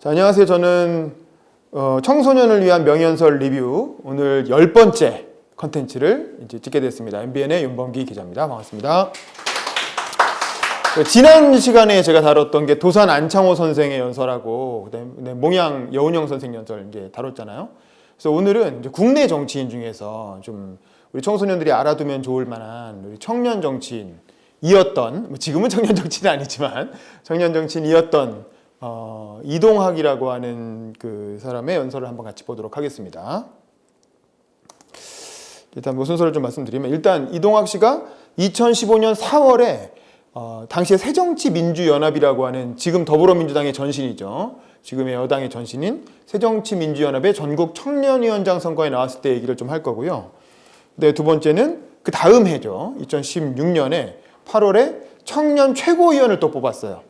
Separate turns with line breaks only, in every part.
자, 안녕하세요. 저는 청소년을 위한 명연설 리뷰 오늘 10번째 컨텐츠를 이제 찍게 됐습니다. MBN의 윤범기 기자입니다. 반갑습니다. 지난 시간에 제가 다뤘던 게 도산 안창호 선생의 연설하고 그다음에 몽양 여운형 선생 연설 이제 다뤘잖아요. 그래서 오늘은 이제 국내 정치인 중에서 좀 우리 청소년들이 알아두면 좋을 만한 우리 청년 정치인이었던, 지금은 청년 정치인은 아니지만 청년 정치인이었던 이동학이라고 하는 그 사람의 연설을 한번 같이 보도록 하겠습니다. 일단 뭐 순서를 좀 말씀드리면, 일단 이동학 씨가 2015년 4월에 당시에 새정치민주연합이라고 하는, 지금 더불어민주당의 전신이죠. 지금의 여당의 전신인 새정치민주연합의 전국 청년위원장 선거에 나왔을 때 얘기를 좀 할 거고요. 네, 두 번째는 그 다음 해죠. 2016년에 8월에 청년 최고위원을 또 뽑았어요.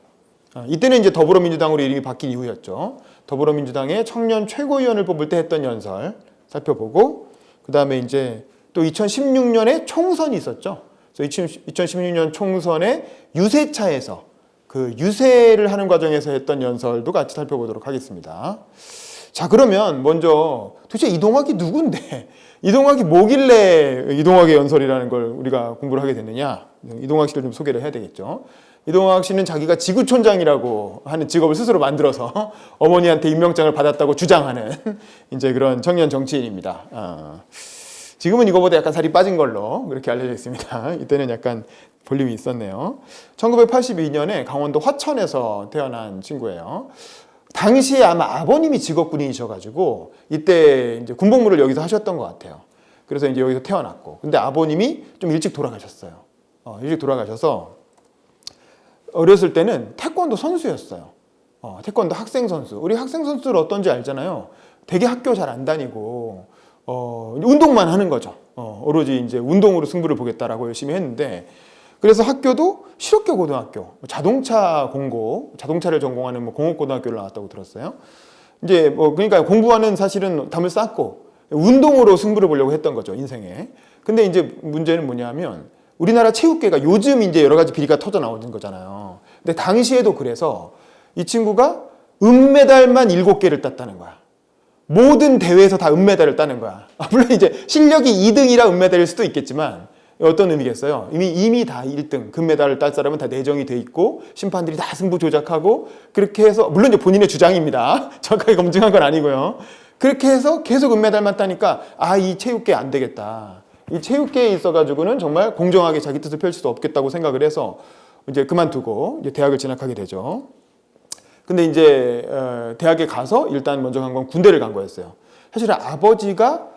이때는 이제 더불어민주당으로 이름이 바뀐 이후였죠. 더불어민주당의 청년 최고위원을 뽑을 때 했던 연설 살펴보고, 그 다음에 이제 또 2016년에 총선이 있었죠. 그래서 2016년 총선의 유세차에서 그 유세를 하는 과정에서 했던 연설도 같이 살펴보도록 하겠습니다. 자, 그러면 먼저 도대체 이동학이 누군데, 이동학이 뭐길래 이동학의 연설이라는 걸 우리가 공부를 하게 됐느냐. 이동학 씨를 좀 소개를 해야 되겠죠. 이동학 씨는 자기가 지구촌장이라고 하는 직업을 스스로 만들어서 어머니한테 임명장을 받았다고 주장하는 이제 그런 청년 정치인입니다. 지금은 이거보다 약간 살이 빠진 걸로 그렇게 알려져 있습니다. 이때는 약간 볼륨이 있었네요. 1982년에 강원도 화천에서 태어난 친구예요. 당시에 아마 아버님이 직업군인이셔가지고 이때 이제 군복무를 여기서 하셨던 것 같아요. 그래서 이제 여기서 태어났고, 근데 아버님이 좀 일찍 돌아가셨어요. 일찍 돌아가셔서 어렸을 때는 태권도 선수였어요. 태권도 학생 선수. 우리 학생 선수들 어떤지 알잖아요. 되게 학교 잘 안 다니고 운동만 하는 거죠. 오로지 이제 운동으로 승부를 보겠다라고 열심히 했는데, 그래서 학교도 실업계 고등학교, 자동차 공고, 자동차를 전공하는 뭐 공업고등학교를 나왔다고 들었어요. 이제 뭐 그러니까 공부하는 사실은 담을 쌓고 운동으로 승부를 보려고 했던 거죠, 인생에. 근데 이제 문제는 뭐냐면, 우리나라 체육계가 요즘 이제 여러 가지 비리가 터져 나오는 거잖아요. 근데 당시에도 그래서 이 친구가 은메달만 7개를 땄다는 거야. 모든 대회에서 다 은메달을 따는 거야. 물론 이제 실력이 2등이라 은메달일 수도 있겠지만, 어떤 의미겠어요? 이미 다 1등, 금메달을 딸 사람은 다 내정이 돼 있고, 심판들이 다 승부 조작하고, 그렇게 해서, 물론 이제 본인의 주장입니다. 정확하게 검증한 건 아니고요. 그렇게 해서 계속 은메달만 따니까, 이 체육계 안 되겠다. 이 체육계에 있어가지고는 정말 공정하게 자기 뜻을 펼칠 수 없겠다고 생각을 해서 이제 그만두고 이제 대학을 진학하게 되죠. 근데 이제 대학에 가서 일단 먼저 간 건 군대를 간 거였어요. 사실은 아버지가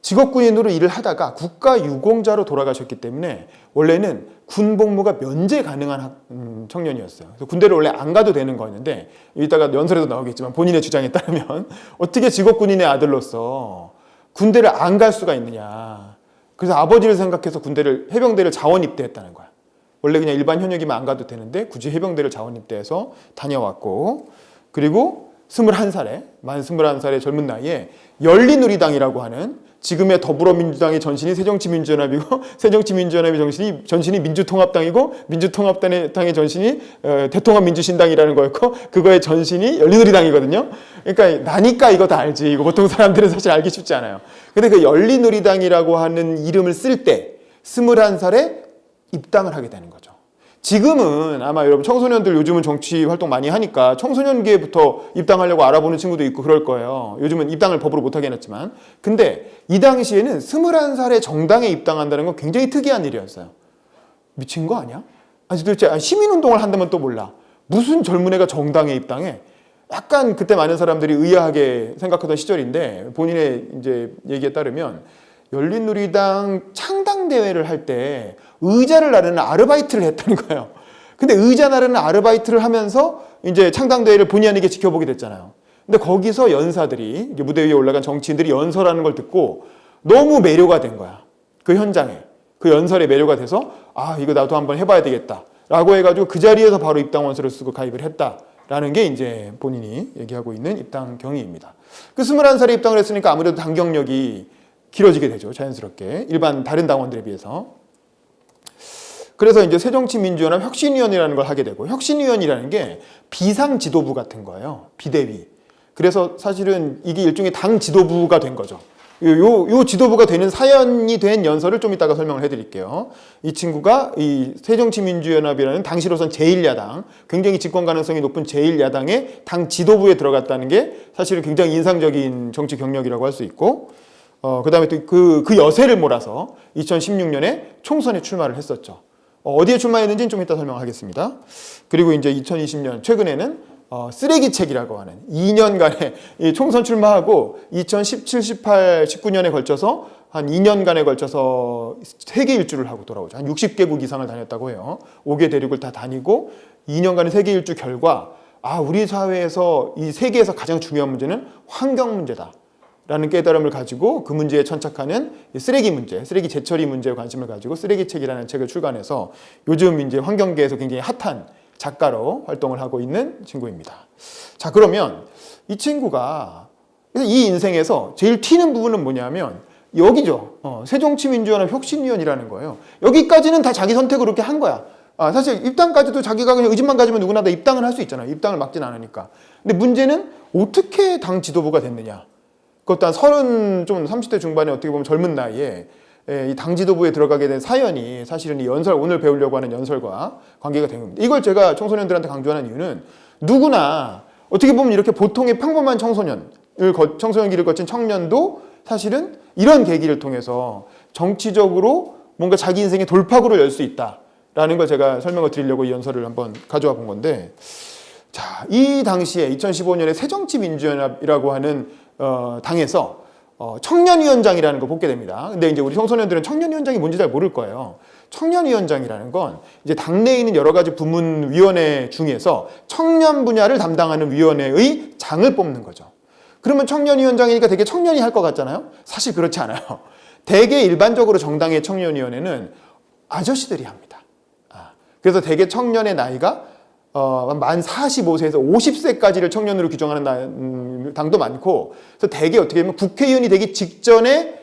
직업군인으로 일을 하다가 국가유공자로 돌아가셨기 때문에 원래는 군복무가 면제 가능한 청년이었어요. 그래서 군대를 원래 안 가도 되는 거였는데, 이따가 연설에도 나오겠지만 본인의 주장에 따르면 어떻게 직업군인의 아들로서 군대를 안 갈 수가 있느냐. 그래서 아버지를 생각해서 해병대를 자원 입대했다는 거야. 원래 그냥 일반 현역이면 안 가도 되는데 굳이 해병대를 자원 입대해서 다녀왔고, 그리고 만 21살의 젊은 나이에 열린우리당이라고 하는, 지금의 더불어민주당의 전신이 새정치민주연합이고, 새정치민주연합의 전신이 민주통합당이고, 민주통합당의 전신이 대통합민주신당이라는 거였고, 그거의 전신이 열린우리당이거든요. 그러니까 나니까 이거 다 알지. 이거 보통 사람들은 사실 알기 쉽지 않아요. 근데 그 열린우리당이라고 하는 이름을 쓸 때 21살에 입당을 하게 되는 거죠. 지금은 아마 여러분 청소년들 요즘은 정치 활동 많이 하니까 청소년기부터 입당하려고 알아보는 친구도 있고 그럴 거예요. 요즘은 입당을 법으로 못하게 해놨지만. 근데 이 당시에는 21살에 정당에 입당한다는 건 굉장히 특이한 일이었어요. 미친 거 아니야? 도대체 시민운동을 한다면 또 몰라. 무슨 젊은 애가 정당에 입당해? 약간 그때 많은 사람들이 의아하게 생각하던 시절인데, 본인의 이제 얘기에 따르면 열린우리당 창당대회를 할 때 의자를 나르는 아르바이트를 했다는 거예요. 근데 의자 나르는 아르바이트를 하면서 이제 창당대회를 본의 아니게 지켜보게 됐잖아요. 근데 거기서 연사들이, 무대 위에 올라간 정치인들이 연설하는 걸 듣고 너무 매료가 된 거야. 그 현장에. 그 연설에 매료가 돼서 이거 나도 한번 해봐야 되겠다 라고 해가지고 그 자리에서 바로 입당원서를 쓰고 가입을 했다라는 게 이제 본인이 얘기하고 있는 입당 경위입니다. 그 21살에 입당을 했으니까 아무래도 당 경력이 길어지게 되죠. 자연스럽게. 일반 다른 당원들에 비해서. 그래서 이제 새정치민주연합 혁신위원회라는 걸 하게 되고, 혁신위원이라는 게 비상지도부 같은 거예요. 비대위. 그래서 사실은 이게 일종의 당 지도부가 된 거죠. 요 지도부가 되는 사연이 된 연설을 좀 이따가 설명을 해드릴게요. 이 친구가 이 새정치민주연합이라는 당시로선 제1야당, 굉장히 집권 가능성이 높은 제1야당의 당 지도부에 들어갔다는 게 사실은 굉장히 인상적인 정치 경력이라고 할 수 있고, 그 다음에 또 그 여세를 몰아서 2016년에 총선에 출마를 했었죠. 어디에 출마했는지는 좀 이따 설명하겠습니다. 그리고 이제 2020년 최근에는 쓰레기책이라고 하는 2년간의 총선 출마하고 2017, 18, 19년에 걸쳐서 한 2년간에 걸쳐서 세계 일주를 하고 돌아오죠. 한 60개국 이상을 다녔다고 해요. 5개 대륙을 다 다니고 2년간의 세계 일주 결과 우리 사회에서 이 세계에서 가장 중요한 문제는 환경 문제다 라는 깨달음을 가지고 그 문제에 천착하는 쓰레기 문제, 쓰레기 재처리 문제에 관심을 가지고 쓰레기책이라는 책을 출간해서 요즘 이제 환경계에서 굉장히 핫한 작가로 활동을 하고 있는 친구입니다. 자, 그러면 이 친구가 이 인생에서 제일 튀는 부분은 뭐냐면 여기죠. 새정치민주연합 혁신위원이라는 거예요. 여기까지는 다 자기 선택으로 이렇게 한 거야. 사실 입당까지도 자기가 그냥 의지만 가지면 누구나 다 입당을 할 수 있잖아요. 입당을 막진 않으니까. 근데 문제는 어떻게 당 지도부가 됐느냐. 그것도 한 30대 중반에 어떻게 보면 젊은 나이에 이 당 지도부에 들어가게 된 사연이 사실은 이 연설, 오늘 배우려고 하는 연설과 관계가 된 겁니다. 이걸 제가 청소년들한테 강조하는 이유는 누구나 어떻게 보면 이렇게 보통의 평범한 청소년길을 거친 청년도 사실은 이런 계기를 통해서 정치적으로 뭔가 자기 인생의 돌파구를 열 수 있다라는 걸 제가 설명을 드리려고 이 연설을 한번 가져와 본 건데, 자, 이 당시에 2015년에 새정치민주연합이라고 하는 당에서 청년위원장이라는 거 뽑게 됩니다. 근데 이제 우리 청소년들은 청년위원장이 뭔지 잘 모를 거예요. 청년위원장이라는 건 이제 당내에 있는 여러 가지 부문위원회 중에서 청년 분야를 담당하는 위원회의 장을 뽑는 거죠. 그러면 청년위원장이니까 되게 청년이 할 것 같잖아요. 사실 그렇지 않아요. 되게 일반적으로 정당의 청년위원회는 아저씨들이 합니다. 그래서 되게 청년의 나이가 만 45세에서 50세까지를 청년으로 규정하는 당도 많고, 그래서 대개 어떻게 보면 국회의원이 되기 직전에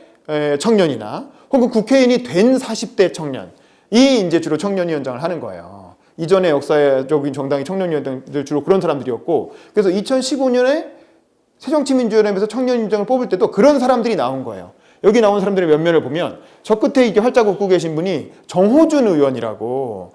청년이나 혹은 국회의원이 된 40대 청년이 이제 주로 청년위원장을 하는 거예요. 이전의 역사적인 정당의 청년위원장들 주로 그런 사람들이었고, 그래서 2015년에 새정치민주연합에서 청년위원장을 뽑을 때도 그런 사람들이 나온 거예요. 여기 나온 사람들의 면면을 보면 저 끝에 이렇게 활짝 웃고 계신 분이 정호준 의원이라고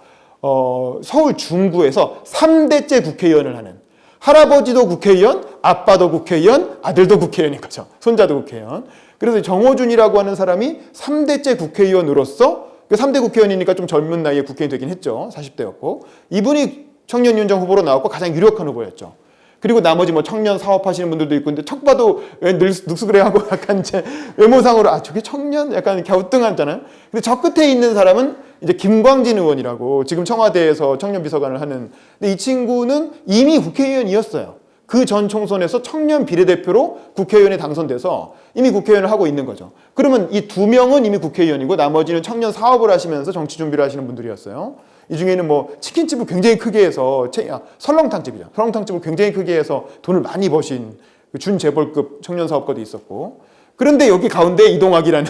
서울 중구에서 3대째 국회의원을 하는, 할아버지도 국회의원, 아빠도 국회의원, 아들도 국회의원인 거죠. 손자도 국회의원. 그래서 정호준이라고 하는 사람이 3대째 국회의원으로서, 3대 국회의원이니까 좀 젊은 나이에 국회의원이 되긴 했죠. 40대였고. 이분이 청년위원장 후보로 나왔고 가장 유력한 후보였죠. 그리고 나머지 뭐 청년 사업하시는 분들도 있고, 근데 척 봐도 왜 늑수그레 하고 약간 이제 외모상으로 저게 청년? 약간 갸우뚱하잖아요. 근데 저 끝에 있는 사람은 이제 김광진 의원이라고 지금 청와대에서 청년 비서관을 하는, 근데 이 친구는 이미 국회의원이었어요. 그 전 총선에서 청년 비례대표로 국회의원에 당선돼서 이미 국회의원을 하고 있는 거죠. 그러면 이 두 명은 이미 국회의원이고 나머지는 청년 사업을 하시면서 정치 준비를 하시는 분들이었어요. 이 중에는 뭐 치킨집을 굉장히 크게 해서 설렁탕집이죠. 설렁탕집을 굉장히 크게 해서 돈을 많이 버신 준재벌급 청년 사업가도 있었고, 그런데 여기 가운데 이동학이라는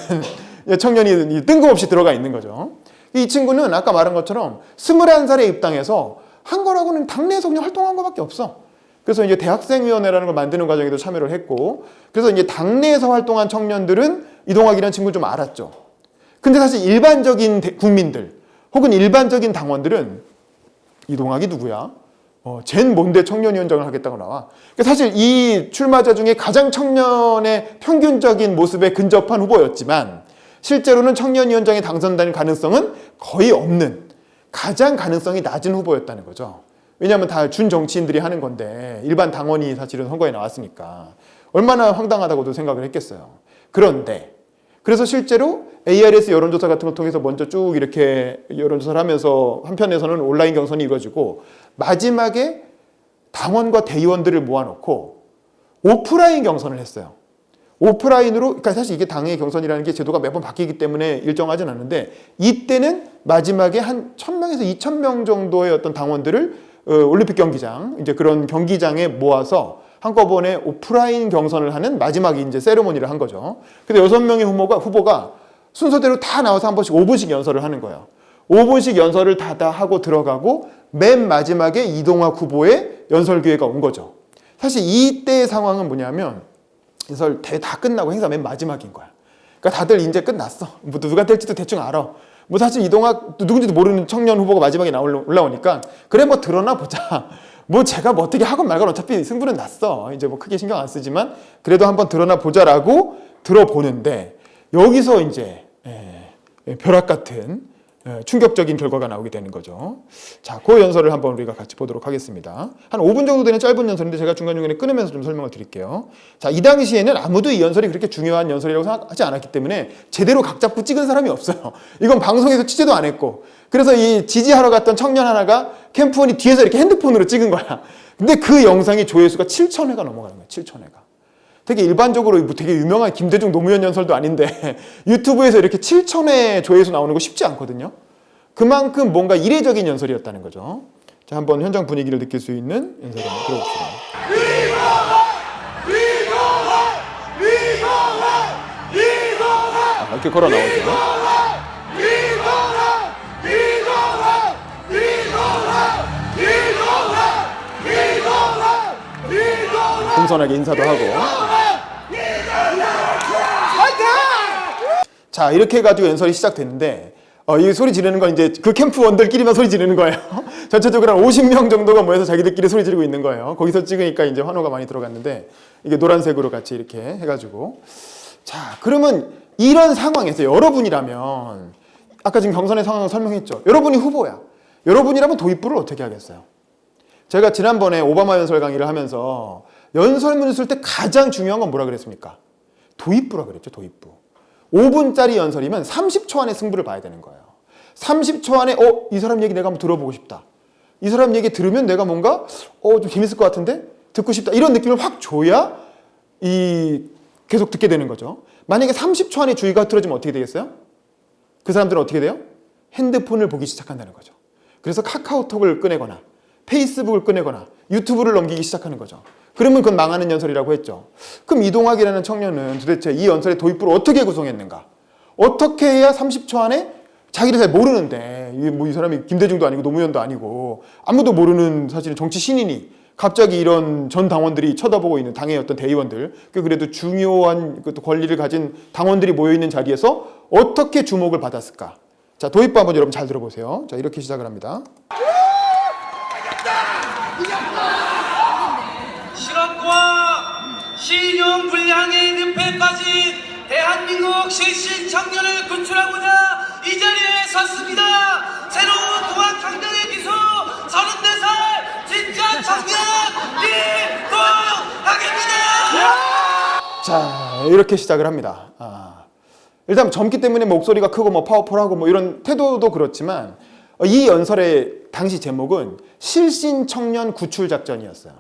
청년이 뜬금없이 들어가 있는 거죠. 이 친구는 아까 말한 것처럼 21살에 입당해서 한 거라고는 당내에서 그냥 활동한 것밖에 없어. 그래서 이제 대학생위원회라는 걸 만드는 과정에도 참여를 했고, 그래서 이제 당내에서 활동한 청년들은 이동학이라는 친구를 좀 알았죠. 근데 사실 일반적인 국민들 혹은 일반적인 당원들은 이동학이 누구야? 쟨 뭔데 청년위원장을 하겠다고 나와? 그러니까 사실 이 출마자 중에 가장 청년의 평균적인 모습에 근접한 후보였지만 실제로는 청년위원장에 당선될 가능성은 거의 없는, 가장 가능성이 낮은 후보였다는 거죠. 왜냐하면 다 준정치인들이 하는 건데 일반 당원이 사실은 선거에 나왔으니까 얼마나 황당하다고도 생각을 했겠어요. 그런데 그래서 실제로 ARS 여론조사 같은 걸 통해서 먼저 쭉 이렇게 여론조사를 하면서 한편에서는 온라인 경선이 이루어지고 마지막에 당원과 대의원들을 모아놓고 오프라인 경선을 했어요. 오프라인으로, 그러니까 사실 이게 당의 경선이라는 게 제도가 매번 바뀌기 때문에 일정하진 않은데 이때는 마지막에 한 1000명에서 2000명 정도의 어떤 당원들을 올림픽 경기장, 이제 그런 경기장에 모아서 한꺼번에 오프라인 경선을 하는 마지막 이제 세레모니를 한 거죠. 근데 6명의 후보가 순서대로 다 나와서 한 번씩 5분씩 연설을 하는 거예요. 5분씩 연설을 다 하고 들어가고 맨 마지막에 이동학 후보의 연설 기회가 온 거죠. 사실 이때의 상황은 뭐냐면 연설 대회 다 끝나고 행사 맨 마지막인 거야. 그러니까 다들 이제 끝났어. 뭐 누가 될지도 대충 알아. 뭐 사실 이동학 누군지도 모르는 청년 후보가 마지막에 올라오니까 그래 뭐 드러나 보자. 뭐 제가 뭐 어떻게 하건 말건 어차피 승부는 났어. 이제 뭐 크게 신경 안 쓰지만 그래도 한번 드러나 보자라고 들어보는데 여기서 이제 벼락 같은 충격적인 결과가 나오게 되는 거죠. 자, 그 연설을 한번 우리가 같이 보도록 하겠습니다. 한 5분 정도 되는 짧은 연설인데 제가 중간중간에 끊으면서 좀 설명을 드릴게요. 자, 이 당시에는 아무도 이 연설이 그렇게 중요한 연설이라고 생각하지 않았기 때문에 제대로 각 잡고 찍은 사람이 없어요. 이건 방송에서 취재도 안 했고. 그래서 이 지지하러 갔던 청년 하나가 캠프원이 뒤에서 이렇게 핸드폰으로 찍은 거야. 근데 그 영상이 조회수가 7,000회가 넘어가는 거야. 7,000회가. 되게 일반적으로 되게 유명한 김대중 노무현 연설도 아닌데 유튜브에서 이렇게 7,000회 조회수 나오는 거 쉽지 않거든요. 그만큼 뭔가 이례적인 연설이었다는 거죠. 자, 한번 현장 분위기를 느낄 수 있는 연설을 한번 들어봅시다. 이렇게 걸어 나오죠. 공손하게 인사도 하고. 자, 이렇게 해가지고 연설이 시작됐는데 이 소리 지르는 건 이제 그 캠프원들끼리만 소리 지르는 거예요. 전체적으로 한 50명 정도가 모여서 자기들끼리 소리 지르고 있는 거예요. 거기서 찍으니까 이제 환호가 많이 들어갔는데 이게 노란색으로 같이 이렇게 해가지고. 자, 그러면 이런 상황에서 여러분이라면 아까 지금 경선의 상황을 설명했죠. 여러분이 후보야. 여러분이라면 도입부를 어떻게 하겠어요? 제가 지난번에 오바마 연설 강의를 하면서 연설문을 쓸 때 가장 중요한 건 뭐라 그랬습니까? 도입부라 그랬죠. 도입부. 5분짜리 연설이면 30초 안에 승부를 봐야 되는 거예요. 30초 안에 이 사람 얘기 내가 한번 들어보고 싶다. 이 사람 얘기 들으면 내가 뭔가 좀 재밌을 것 같은데? 듣고 싶다. 이런 느낌을 확 줘야 계속 듣게 되는 거죠. 만약에 30초 안에 주의가 흐트러지면 어떻게 되겠어요? 그 사람들은 어떻게 돼요? 핸드폰을 보기 시작한다는 거죠. 그래서 카카오톡을 꺼내거나 페이스북을 꺼내거나 유튜브를 넘기기 시작하는 거죠. 그러면 그건 망하는 연설이라고 했죠. 그럼 이동학이라는 청년은 도대체 이 연설의 도입부를 어떻게 구성했는가? 어떻게 해야 30초 안에 자기를 잘 모르는데 이 사람이 김대중도 아니고 노무현도 아니고 아무도 모르는 사실은 정치 신인이 갑자기 이런 전 당원들이 쳐다보고 있는 당의 어떤 대의원들 그래도 중요한 권리를 가진 당원들이 모여있는 자리에서 어떻게 주목을 받았을까? 자, 도입부 한번 여러분 잘 들어보세요. 자, 이렇게 시작을 합니다.
실업과 신용 불량의 늪에 빠진 대한민국 실신 청년을 구출하고자 이 자리에 섰습니다. 새로운 동학 강단의 기수 34살 진짜 청년 이동학입니다.
자, 이렇게 시작을 합니다. 일단 젊기 때문에 목소리가 크고 뭐 파워풀하고 뭐 이런 태도도 그렇지만 이 연설의 당시 제목은 실신 청년 구출 작전이었어요.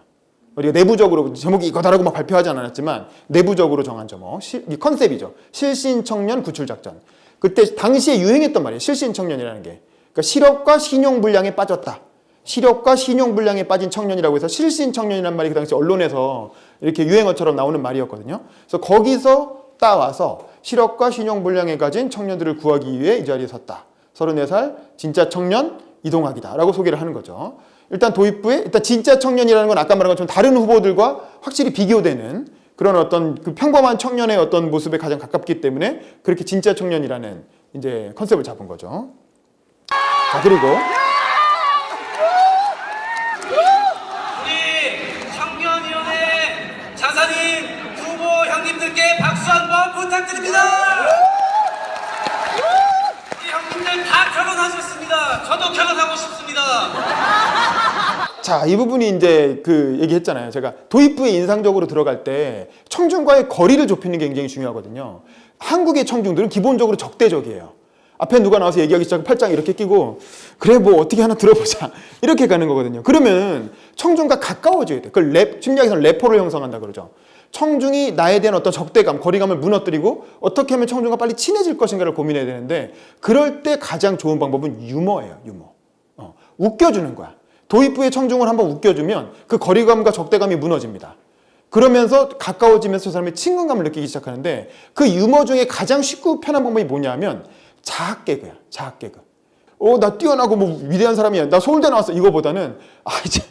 우리가 내부적으로 제목이 이거다라고 막 발표하지 않았지만 내부적으로 정한 제목, 이 컨셉이죠. 실신 청년 구출 작전. 그때 당시에 유행했던 말이에요. 실신 청년이라는 게. 그러니까 실업과 신용불량에 빠졌다. 실업과 신용불량에 빠진 청년이라고 해서 실신 청년이라는 말이 그 당시 언론에서 이렇게 유행어처럼 나오는 말이었거든요. 그래서 거기서 따와서 실업과 신용불량에 빠진 청년들을 구하기 위해 이 자리에 섰다. 34살 진짜 청년 이동학이다 라고 소개를 하는 거죠. 일단 도입부에 일단 진짜 청년이라는 건 아까 말한 것처럼 다른 후보들과 확실히 비교되는 그런 어떤 그 평범한 청년의 어떤 모습에 가장 가깝기 때문에 그렇게 진짜 청년이라는 이제 컨셉을 잡은 거죠. 자, 그리고
우리 청년위원회 자산인 후보 형님들께 박수 한번 부탁드립니다. 우리 형님들 다 결혼하셨습니다. 저도 결혼하고 싶습니다.
자, 이 부분이 이제 그 얘기했잖아요. 제가 도입부에 인상적으로 들어갈 때 청중과의 거리를 좁히는 게 굉장히 중요하거든요. 한국의 청중들은 기본적으로 적대적이에요. 앞에 누가 나와서 얘기하기 시작하면 팔짱 이렇게 끼고 그래 뭐 어떻게 하나 들어보자 이렇게 가는 거거든요. 그러면 청중과 가까워져야 돼. 그걸 심리학에서는 래퍼를 형성한다 그러죠. 청중이 나에 대한 어떤 적대감, 거리감을 무너뜨리고 어떻게 하면 청중과 빨리 친해질 것인가를 고민해야 되는데 그럴 때 가장 좋은 방법은 유머예요. 유머. 웃겨주는 거야. 도입부의 청중을 한번 웃겨주면 그 거리감과 적대감이 무너집니다. 그러면서 가까워지면서 저 사람이 친근감을 느끼기 시작하는데 그 유머 중에 가장 쉽고 편한 방법이 뭐냐면 자학 개그야. 자학 개그. 나 뛰어나고 뭐 위대한 사람이야. 나 서울대 나왔어. 이거보다는 이제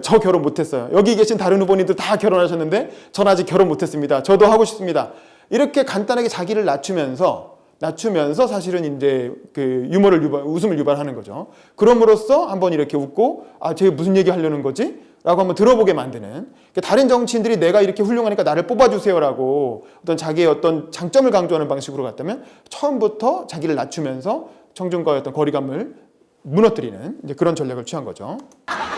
저 결혼 못했어요. 여기 계신 다른 후보님들 다 결혼하셨는데 전 아직 결혼 못했습니다. 저도 하고 싶습니다. 이렇게 간단하게 자기를 낮추면서 사실은 이제 그 웃음을 유발하는 거죠. 그럼으로써 한번 이렇게 웃고 쟤 무슨 얘기 하려는 거지? 라고 한번 들어보게 만드는. 다른 정치인들이 내가 이렇게 훌륭하니까 나를 뽑아주세요라고 어떤 자기의 어떤 장점을 강조하는 방식으로 갔다면 처음부터 자기를 낮추면서 청중과의 어떤 거리감을 무너뜨리는 이제 그런 전략을 취한 거죠.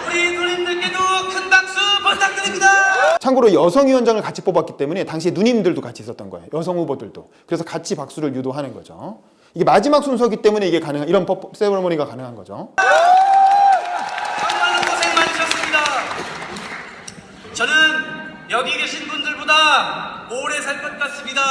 우리 누님들께도 큰 박수 부탁드립니다.
참고로 여성위원장을 같이 뽑았기 때문에 당시에 누님들도 같이 있었던 거예요. 여성 후보들도. 그래서 같이 박수를 유도하는 거죠. 이게 마지막 순서이기 때문에 이게 가능한, 이런 세레모니가 가능한 거죠.
정말로 고생 많으셨습니다. 저는 여기 계신 분들보다 오래 살 것 같습니다.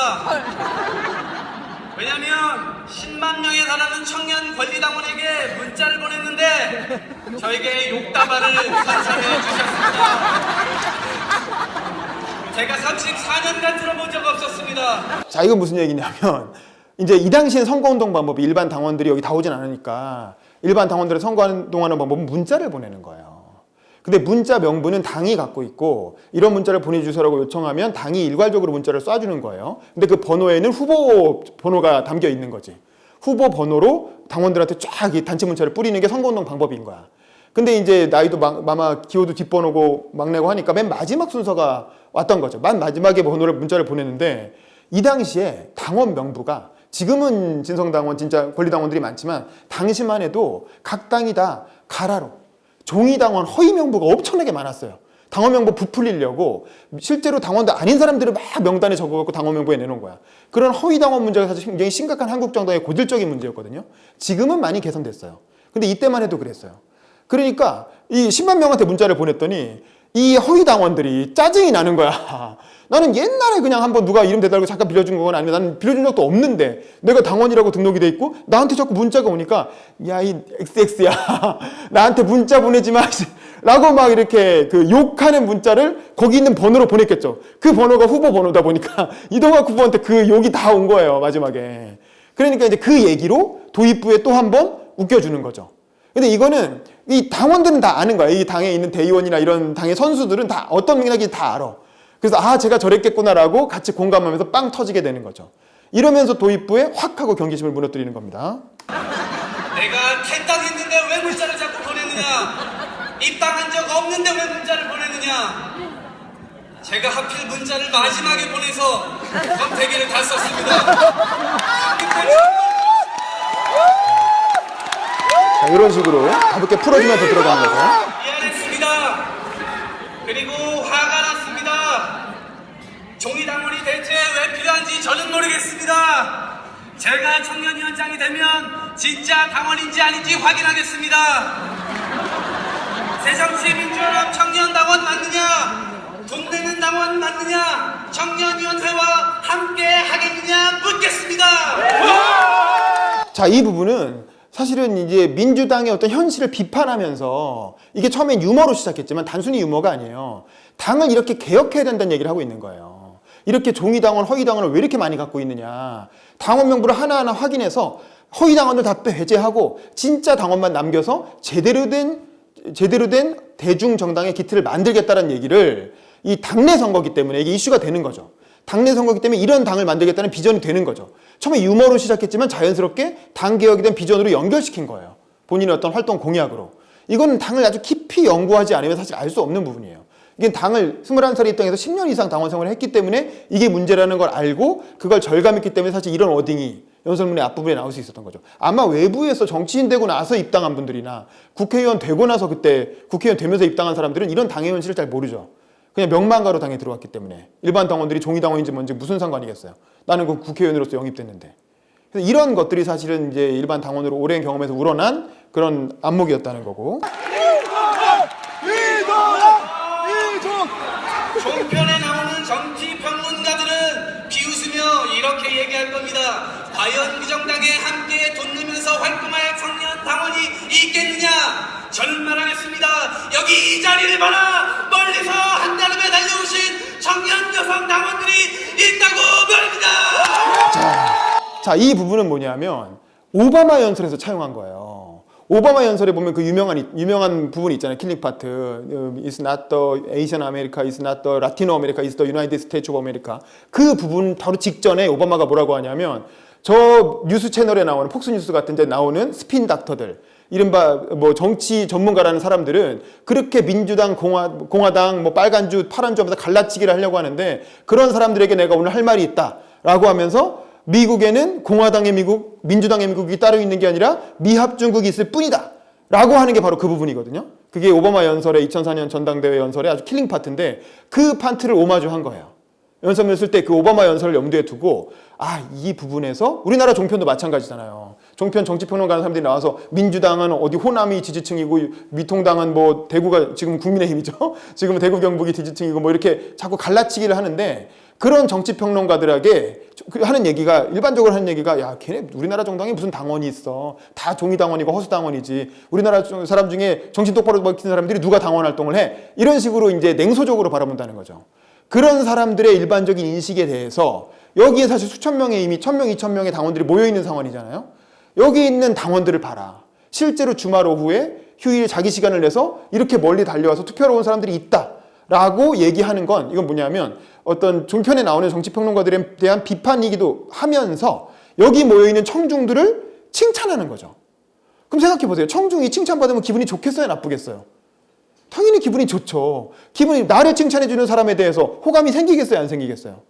왜냐면 10만 명에 달하는 청년 권리당원에게 문자를 보냈는데 저에게 욕다발을 선사해 주셨습니다. 제가 34년간 들어본 적 없었습니다.
자, 이건 무슨 얘기냐면 이제 이 당시엔 선거운동 방법이 일반 당원들이 여기 다 오진 않으니까 일반 당원들의 선거운동하는 방법은 문자를 보내는 거예요. 근데 문자 명부는 당이 갖고 있고 이런 문자를 보내주세요라고 요청하면 당이 일괄적으로 문자를 쏴주는 거예요. 근데 그 번호에는 후보 번호가 담겨 있는 거지. 후보 번호로 당원들한테 쫙 이 단체 문자를 뿌리는 게 선거운동 방법인 거야. 근데 이제 나이도 마마 기호도 뒷번호고 막내고 하니까 맨 마지막 순서가 왔던 거죠. 맨 마지막에 문자를 보냈는데 이 당시에 당원 명부가 지금은 진성당원 진짜 권리당원들이 많지만 당시만 해도 각 당이 다 가라로 종이당원 허위 명부가 엄청나게 많았어요. 당원 명부 부풀리려고 실제로 당원도 아닌 사람들을 막 명단에 적어갖고 당원 명부에 내놓은 거야. 그런 허위 당원 문제가 사실 굉장히 심각한 한국 정당의 고질적인 문제였거든요. 지금은 많이 개선됐어요. 근데 이때만 해도 그랬어요. 그러니까 이 10만 명한테 문자를 보냈더니 이 허위 당원들이 짜증이 나는 거야. 나는 옛날에 그냥 한번 누가 이름 대달고 잠깐 빌려준 건 아니면 나는 빌려준 적도 없는데 내가 당원이라고 등록이 돼 있고 나한테 자꾸 문자가 오니까 야, 이 XX야. 나한테 문자 보내지 마. 라고 막 이렇게 그 욕하는 문자를 거기 있는 번호로 보냈겠죠. 그 번호가 후보 번호다 보니까 이동학 후보한테 그 욕이 다 온 거예요, 마지막에. 그러니까 이제 그 얘기로 도입부에 또 한 번 웃겨주는 거죠. 근데 이거는 이 당원들은 다 아는 거야. 이 당에 있는 대의원이나 이런 당의 선수들은 다 어떤 맥락인지 다 알아. 그래서 제가 저랬겠구나라고 같이 공감하면서 빵 터지게 되는 거죠. 이러면서 도입부에 확 하고 경계심을 무너뜨리는 겁니다.
내가 탈당했는데 왜 문자를 자꾸 보내느냐? 입당한 적 없는데 왜 문자를 보내느냐? 제가 하필 문자를 마지막에 보내서 권태기를 다 썼습니다.
자, 이런 식으로 가볍게 풀어주면서 들어가는 거죠.
미안했습니다. 그리고 화가 났습니다. 종이당원이 대체 왜 필요한지 저는 모르겠습니다. 제가 청년위원장이 되면 진짜 당원인지 아닌지 확인하겠습니다. 새정치민주연합 청년당원 맞느냐? 돈 내는 당원 맞느냐? 청년위원회와 함께 하겠느냐 묻겠습니다.
자, 이 부분은 사실은 이제 민주당의 어떤 현실을 비판하면서 이게 처음엔 유머로 시작했지만 단순히 유머가 아니에요. 당을 이렇게 개혁해야 된다는 얘기를 하고 있는 거예요. 이렇게 종이당원, 허위당원을 왜 이렇게 많이 갖고 있느냐. 당원 명부를 하나하나 확인해서 허위당원을 다 배제하고 진짜 당원만 남겨서 제대로 된 대중정당의 기틀을 만들겠다는 얘기를 이 당내 선거기 때문에 이게 이슈가 되는 거죠. 당내 선거기 때문에 이런 당을 만들겠다는 비전이 되는 거죠. 처음에 유머로 시작했지만 자연스럽게 당 개혁이 된 비전으로 연결시킨 거예요. 본인의 어떤 활동 공약으로. 이거는 당을 아주 깊이 연구하지 않으면 사실 알 수 없는 부분이에요. 이게 당을 21살에 입당해서 10년 이상 당원 생활을 했기 때문에 이게 문제라는 걸 알고 그걸 절감했기 때문에 사실 이런 워딩이 연설문의 앞부분에 나올 수 있었던 거죠. 아마 외부에서 정치인 되고 나서 입당한 분들이나 국회의원 되고 나서 그때 국회의원 되면서 입당한 사람들은 이런 당의 현실을 잘 모르죠. 그냥 명망가로 당에 들어왔기 때문에 일반 당원들이 종이당원인지 뭔지 무슨 상관이겠어요. 나는 그 국회의원으로서 영입됐는데. 그래서 이런 것들이 사실은 이제 일반 당원으로 오랜 경험에서 우러난 그런 안목이었다는 거고.
종편에 나오는 정치 평론가들은 비웃으며 이렇게 얘기할 겁니다. 과연 그 정당에 함께 돈 내면서 활동할 청년 당원이 있겠느냐? 저는 말하겠습니다. 여기 이 자리를 봐라. 멀리서 한달음에 달려오신 청년 여성 당원들이 있다고 말입니다.
자, 이 부분은 뭐냐면 오바마 연설에서 차용한 거예요. 오바마 연설에 보면 그 유명한 부분이 있잖아요. 킬링 파트. It's not the Asian America, it's not the Latino America, it's the United States of America. 그 부분 바로 직전에 오바마가 뭐라고 하냐면 저 뉴스 채널에 나오는 폭스뉴스 같은 데 나오는 스핀 닥터들, 이른바 뭐 정치 전문가라는 사람들은 그렇게 민주당, 공화당, 뭐 빨간주, 파란주 하면서 갈라치기를 하려고 하는데 그런 사람들에게 내가 오늘 할 말이 있다라고 하면서 미국에는 공화당의 미국, 민주당의 미국이 따로 있는 게 아니라 미합중국이 있을 뿐이다 라고 하는 게 바로 그 부분이거든요. 그게 오바마 연설의 2004년 전당대회 연설의 아주 킬링 파트인데 그 파트를 오마주한 거예요. 연설문을 쓸 때 그 오바마 연설을 염두에 두고 이 부분에서 우리나라 종편도 마찬가지잖아요. 종편 정치평론가 하는 사람들이 나와서 민주당은 어디 호남이 지지층이고 미통당은 뭐 대구가 지금 국민의힘이죠. 지금 대구 경북이 지지층이고 뭐 이렇게 자꾸 갈라치기를 하는데 그런 정치평론가들에게 하는 얘기가 일반적으로 하는 얘기가 야 걔네 우리나라 정당에 무슨 당원이 있어. 다 종이당원이고 허수당원이지. 우리나라 사람 중에 정신 똑바로 먹히는 사람들이 누가 당원 활동을 해. 이런 식으로 이제 냉소적으로 바라본다는 거죠. 그런 사람들의 일반적인 인식에 대해서 여기에 사실 수천 명의 이미 1000명, 2000명의 당원들이 모여있는 상황이잖아요. 여기 있는 당원들을 봐라. 실제로 주말 오후에 휴일에 자기 시간을 내서 이렇게 멀리 달려와서 투표하러 온 사람들이 있다라고 얘기하는 건 이건 뭐냐면 어떤 종편에 나오는 정치평론가들에 대한 비판이기도 하면서 여기 모여있는 청중들을 칭찬하는 거죠. 그럼 생각해보세요. 청중이 칭찬받으면 기분이 좋겠어요? 나쁘겠어요? 당연히 기분이 좋죠. 기분이 나를 칭찬해주는 사람에 대해서 호감이 생기겠어요? 안 생기겠어요?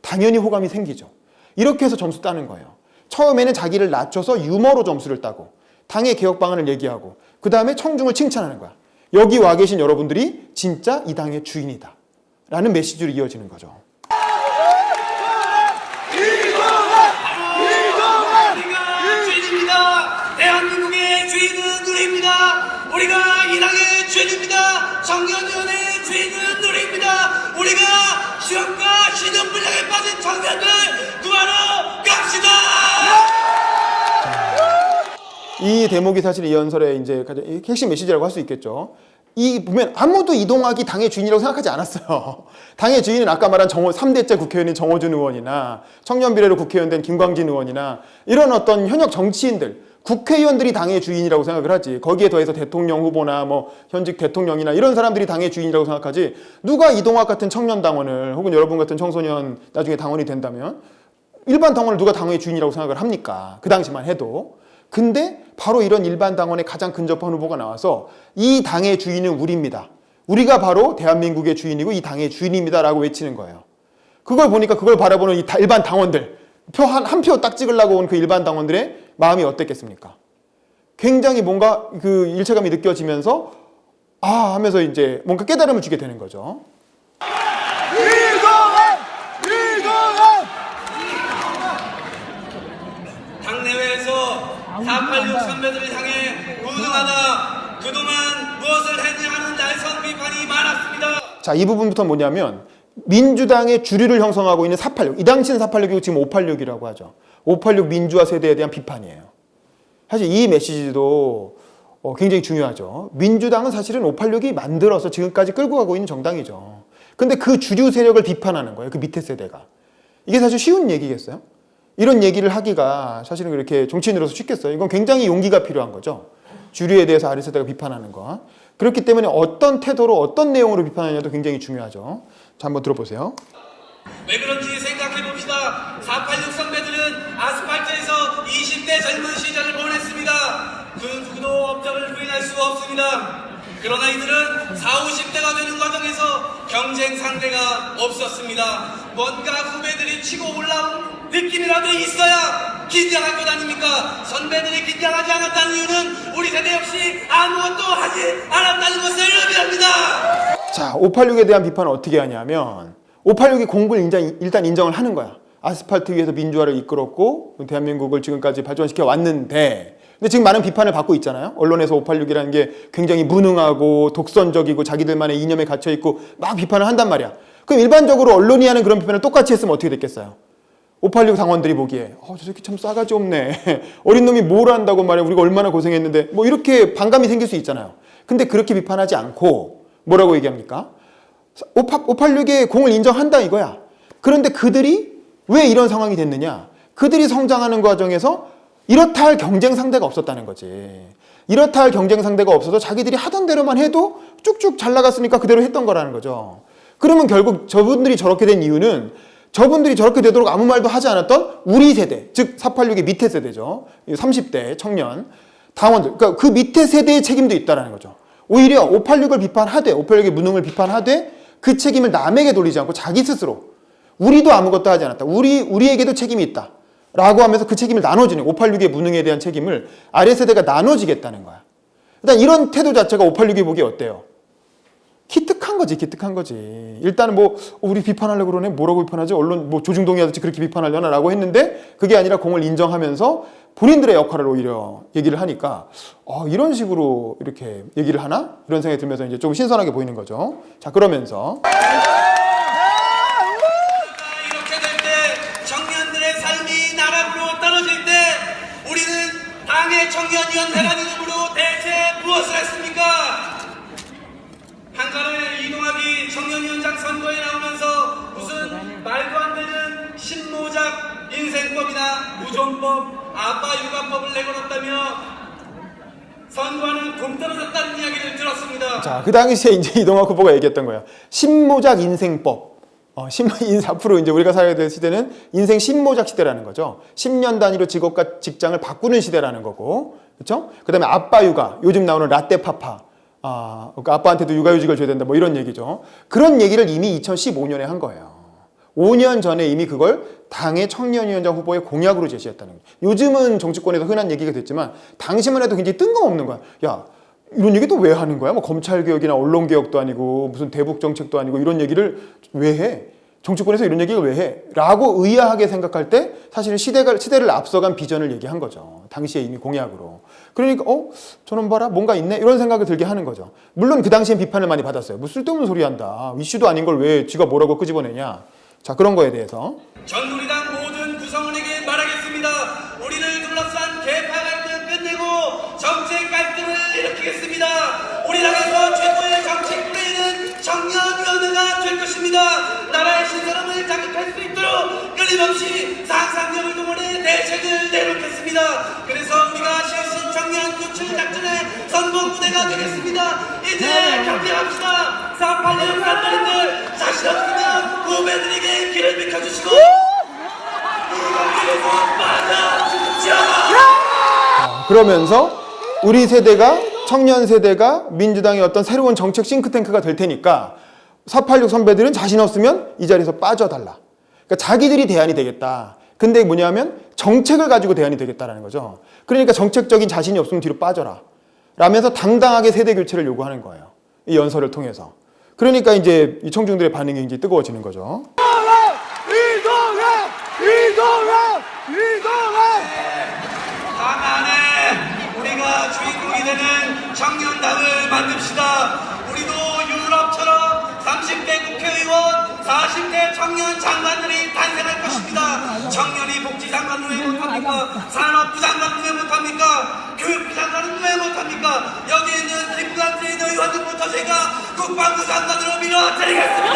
당연히 호감이 생기죠. 이렇게 해서 점수 따는 거예요. 처음에는 자기를 낮춰서 유머로 점수를 따고 당의 개혁 방안을 얘기하고 그 다음에 청중을 칭찬하는 거야. 여기 와 계신 여러분들이 진짜 이 당의 주인이다 라는 메시지로 이어지는 거죠.
우리가 주인입니다. 대한민국의 주인은 우리입니다. 우리가 이 당의 주인입니다. 청년위원회의 주인은 우리입니다. 우리가 실업과 신용불량에 빠진 청년들 구하러 갑시다.
이 대목이 사실 이 연설의 이제 가장 핵심 메시지라고 할 수 있겠죠. 이 보면 아무도 이동학이 당의 주인이라고 생각하지 않았어요. 당의 주인은 아까 말한 3대째 국회의원인 정호준 의원이나 청년비례로 국회의원 된 김광진 의원이나 이런 어떤 현역 정치인들, 국회의원들이 당의 주인이라고 생각을 하지. 거기에 더해서 대통령 후보나 뭐 현직 대통령이나 이런 사람들이 당의 주인이라고 생각하지. 누가 이동학 같은 청년 당원을 혹은 여러분 같은 청소년 나중에 당원이 된다면 일반 당원을 누가 당의 주인이라고 생각을 합니까? 그 당시만 해도. 근데 바로 이런 일반 당원의 가장 근접한 후보가 나와서 이 당의 주인은 우리입니다. 우리가 바로 대한민국의 주인이고 이 당의 주인입니다 라고 외치는 거예요. 그걸 보니까 그걸 바라보는 이 일반 당원들, 한 표 딱 찍으려고 온 그 일반 당원들의 마음이 어땠겠습니까? 굉장히 뭔가 그 일체감이 느껴지면서 하면서 이제 뭔가 깨달음을 주게 되는 거죠.
당내외에서 486 선배들을 향해 무능하다, 그동안 무엇을 했냐 하는 날선 비판이 많았습니다.
자, 이 부분부터 뭐냐면 민주당의 주류를 형성하고 있는 486, 이 당시는 486이고 지금 586이라고 하죠. 586 민주화 세대에 대한 비판이에요. 사실 이 메시지도 굉장히 중요하죠. 민주당은 사실은 586이 만들어서 지금까지 끌고 가고 있는 정당이죠. 근데 그 주류 세력을 비판하는 거예요. 그 밑에 세대가. 이게 사실 쉬운 얘기겠어요? 이런 얘기를 하기가 사실은 그렇게 정치인으로서 쉽겠어요. 이건 굉장히 용기가 필요한 거죠. 주류에 대해서 아래 세대가 비판하는 거. 그렇기 때문에 어떤 태도로 어떤 내용으로 비판하냐도 굉장히 중요하죠. 자, 한번 들어보세요.
왜 그런지 생각해봅시다. 486 선배들은 아스팔트에서 20대 젊은 시절을 보냈습니다. 그 누구도 업적을 부인할 수 없습니다. 그러나 이들은 40, 50대가 되는 과정에서 경쟁 상대가 없었습니다. 뭔가 후배들이 치고 올라온 느낌이라도 있어야 긴장할 것 아닙니까? 선배들이 긴장하지 않았다는 이유는 우리 세대 역시 아무것도 하지 않았다는 것을 의미합니다.
자, 586에 대한 비판을 어떻게 하냐면 586이 공부를 일단 인정을 하는 거야. 아스팔트 위에서 민주화를 이끌었고 대한민국을 지금까지 발전시켜 왔는데 근데 지금 많은 비판을 받고 있잖아요. 언론에서 586이라는 게 굉장히 무능하고 독선적이고 자기들만의 이념에 갇혀있고 막 비판을 한단 말이야. 그럼 일반적으로 언론이 하는 그런 비판을 똑같이 했으면 어떻게 됐겠어요? 586 당원들이 보기에 저 새끼 참 싸가지 없네. 어린 놈이 뭘 한다고 말이야. 우리가 얼마나 고생했는데 뭐 이렇게 반감이 생길 수 있잖아요. 근데 그렇게 비판하지 않고 뭐라고 얘기합니까? 586의 공을 인정한다 이거야. 그런데 그들이 왜 이런 상황이 됐느냐? 그들이 성장하는 과정에서 이렇다 할 경쟁 상대가 없었다는 거지. 이렇다 할 경쟁 상대가 없어서 자기들이 하던 대로만 해도 쭉쭉 잘 나갔으니까 그대로 했던 거라는 거죠. 그러면 결국 저분들이 저렇게 된 이유는 저분들이 저렇게 되도록 아무 말도 하지 않았던 우리 세대, 즉 486의 밑에 세대죠. 30대 청년, 당원들, 그러니까 그 밑에 세대의 책임도 있다는 거죠. 오히려 586을 비판하되, 586의 무능을 비판하되 그 책임을 남에게 돌리지 않고 자기 스스로 우리도 아무것도 하지 않았다. 우리에게도 책임이 있다. 라고 하면서 그 책임을 나눠주는 586의 무능에 대한 책임을 아래 세대가 나눠지겠다는 거야. 일단 이런 태도 자체가 586이 보기에 어때요? 기특한 거지, 기특한 거지. 일단은 뭐, 우리 비판하려고 그러네? 뭐라고 비판하지? 언론, 뭐, 조중동이하듯이 그렇게 비판하려나? 라고 했는데, 그게 아니라 공을 인정하면서 본인들의 역할을 오히려 얘기를 하니까, 이런 식으로 이렇게 얘기를 하나? 이런 생각이 들면서 이제 조금 신선하게 보이는 거죠. 자, 그러면서.
이렇게 될 때, 청년들의 삶이 나락으로 떨어질 때, 우리는 당의 청년위원회라는 이름으로 대체 무엇을 했습니까? 한간에 이동학이 청년위원장 선거에 나오면서 무슨 말도 안 되는 신모작 인생법이나 무존법, 아빠 육아법을 내걸었다며 선거는 동 떨어졌다는 이야기를 들었습니다.
자, 그 당시에 이제 이동학 후보가 얘기했던 거예요. 신모작 인생법. 앞으로 이제 우리가 살아야 될 시대는 인생 신모작 시대라는 거죠. 10년 단위로 직업과 직장을 바꾸는 시대라는 거고. 그렇죠? 그다음에 아빠 육아. 요즘 나오는 라떼 파파. 그러니까 아빠한테도 육아휴직을 줘야 된다. 뭐 이런 얘기죠. 그런 얘기를 이미 2015년에 한 거예요. 5년 전에 이미 그걸 당의 청년위원장 후보의 공약으로 제시했다는 거예요. 요즘은 정치권에서 흔한 얘기가 됐지만 당시만 해도 굉장히 뜬금없는 거야. 야, 이런 얘기도 왜 하는 거야? 뭐 검찰개혁이나 언론개혁도 아니고 무슨 대북정책도 아니고 이런 얘기를 왜 해? 정치권에서 이런 얘기를 왜 해? 라고 의아하게 생각할 때 사실은 시대를 앞서간 비전을 얘기한 거죠. 당시에 이미 공약으로. 그러니까 저놈 봐라 뭔가 있네 이런 생각을 들게 하는 거죠. 물론 그 당시엔 비판을 많이 받았어요. 뭐 쓸데없는 소리 한다. 이슈도 아닌 걸 왜 쥐가 뭐라고 끄집어내냐. 자, 그런 거에 대해서
전우리당 모든 구성원에게 말하겠습니다. 우리를 둘러싼 개파 갈등 끝내고 정책 갈등을 일으키겠습니다. 우리 당에서 최고의 정책 플레이는 청년위원회가 될 것입니다. 나라의 신사람을 자극할 수 있도록 끊임없이 상상력을 동원해 대책을 내놓겠습니다. 그래서 우리가 실신 청년 교출 작전의 선봉 무대가 되겠습니다. 이제 경쟁합시다. 486 산들인들 자신 없으면 후배들에게 길을 비켜주시고 이번 길에서 빠져주십시오.
그러면서 우리 세대가 청년 세대가 민주당의 어떤 새로운 정책 싱크탱크가 될 테니까 486 선배들은 자신 없으면 이 자리에서 빠져달라. 그러니까 자기들이 대안이 되겠다. 근데 뭐냐면 정책을 가지고 대안이 되겠다라는 거죠. 그러니까 정책적인 자신이 없으면 뒤로 빠져라. 라면서 당당하게 세대 교체를 요구하는 거예요. 이 연설을 통해서. 그러니까 이제 이 청중들의 반응이 이제 뜨거워지는 거죠.
당 안에 우리가 주인공이 되는 청년당을 만듭시다. 우리도 유럽처럼 30대 국회의원, 40대 청년 장관들이 탄생할 것입니다. 청년이 복지장관을 왜 못합니까? 산업부 장관을 왜 못합니까? 교육부 장관은 왜 못합니까? 여기 있는 김관진 의원들부터 제가 국방부 장관으로 밀어드리겠습니다.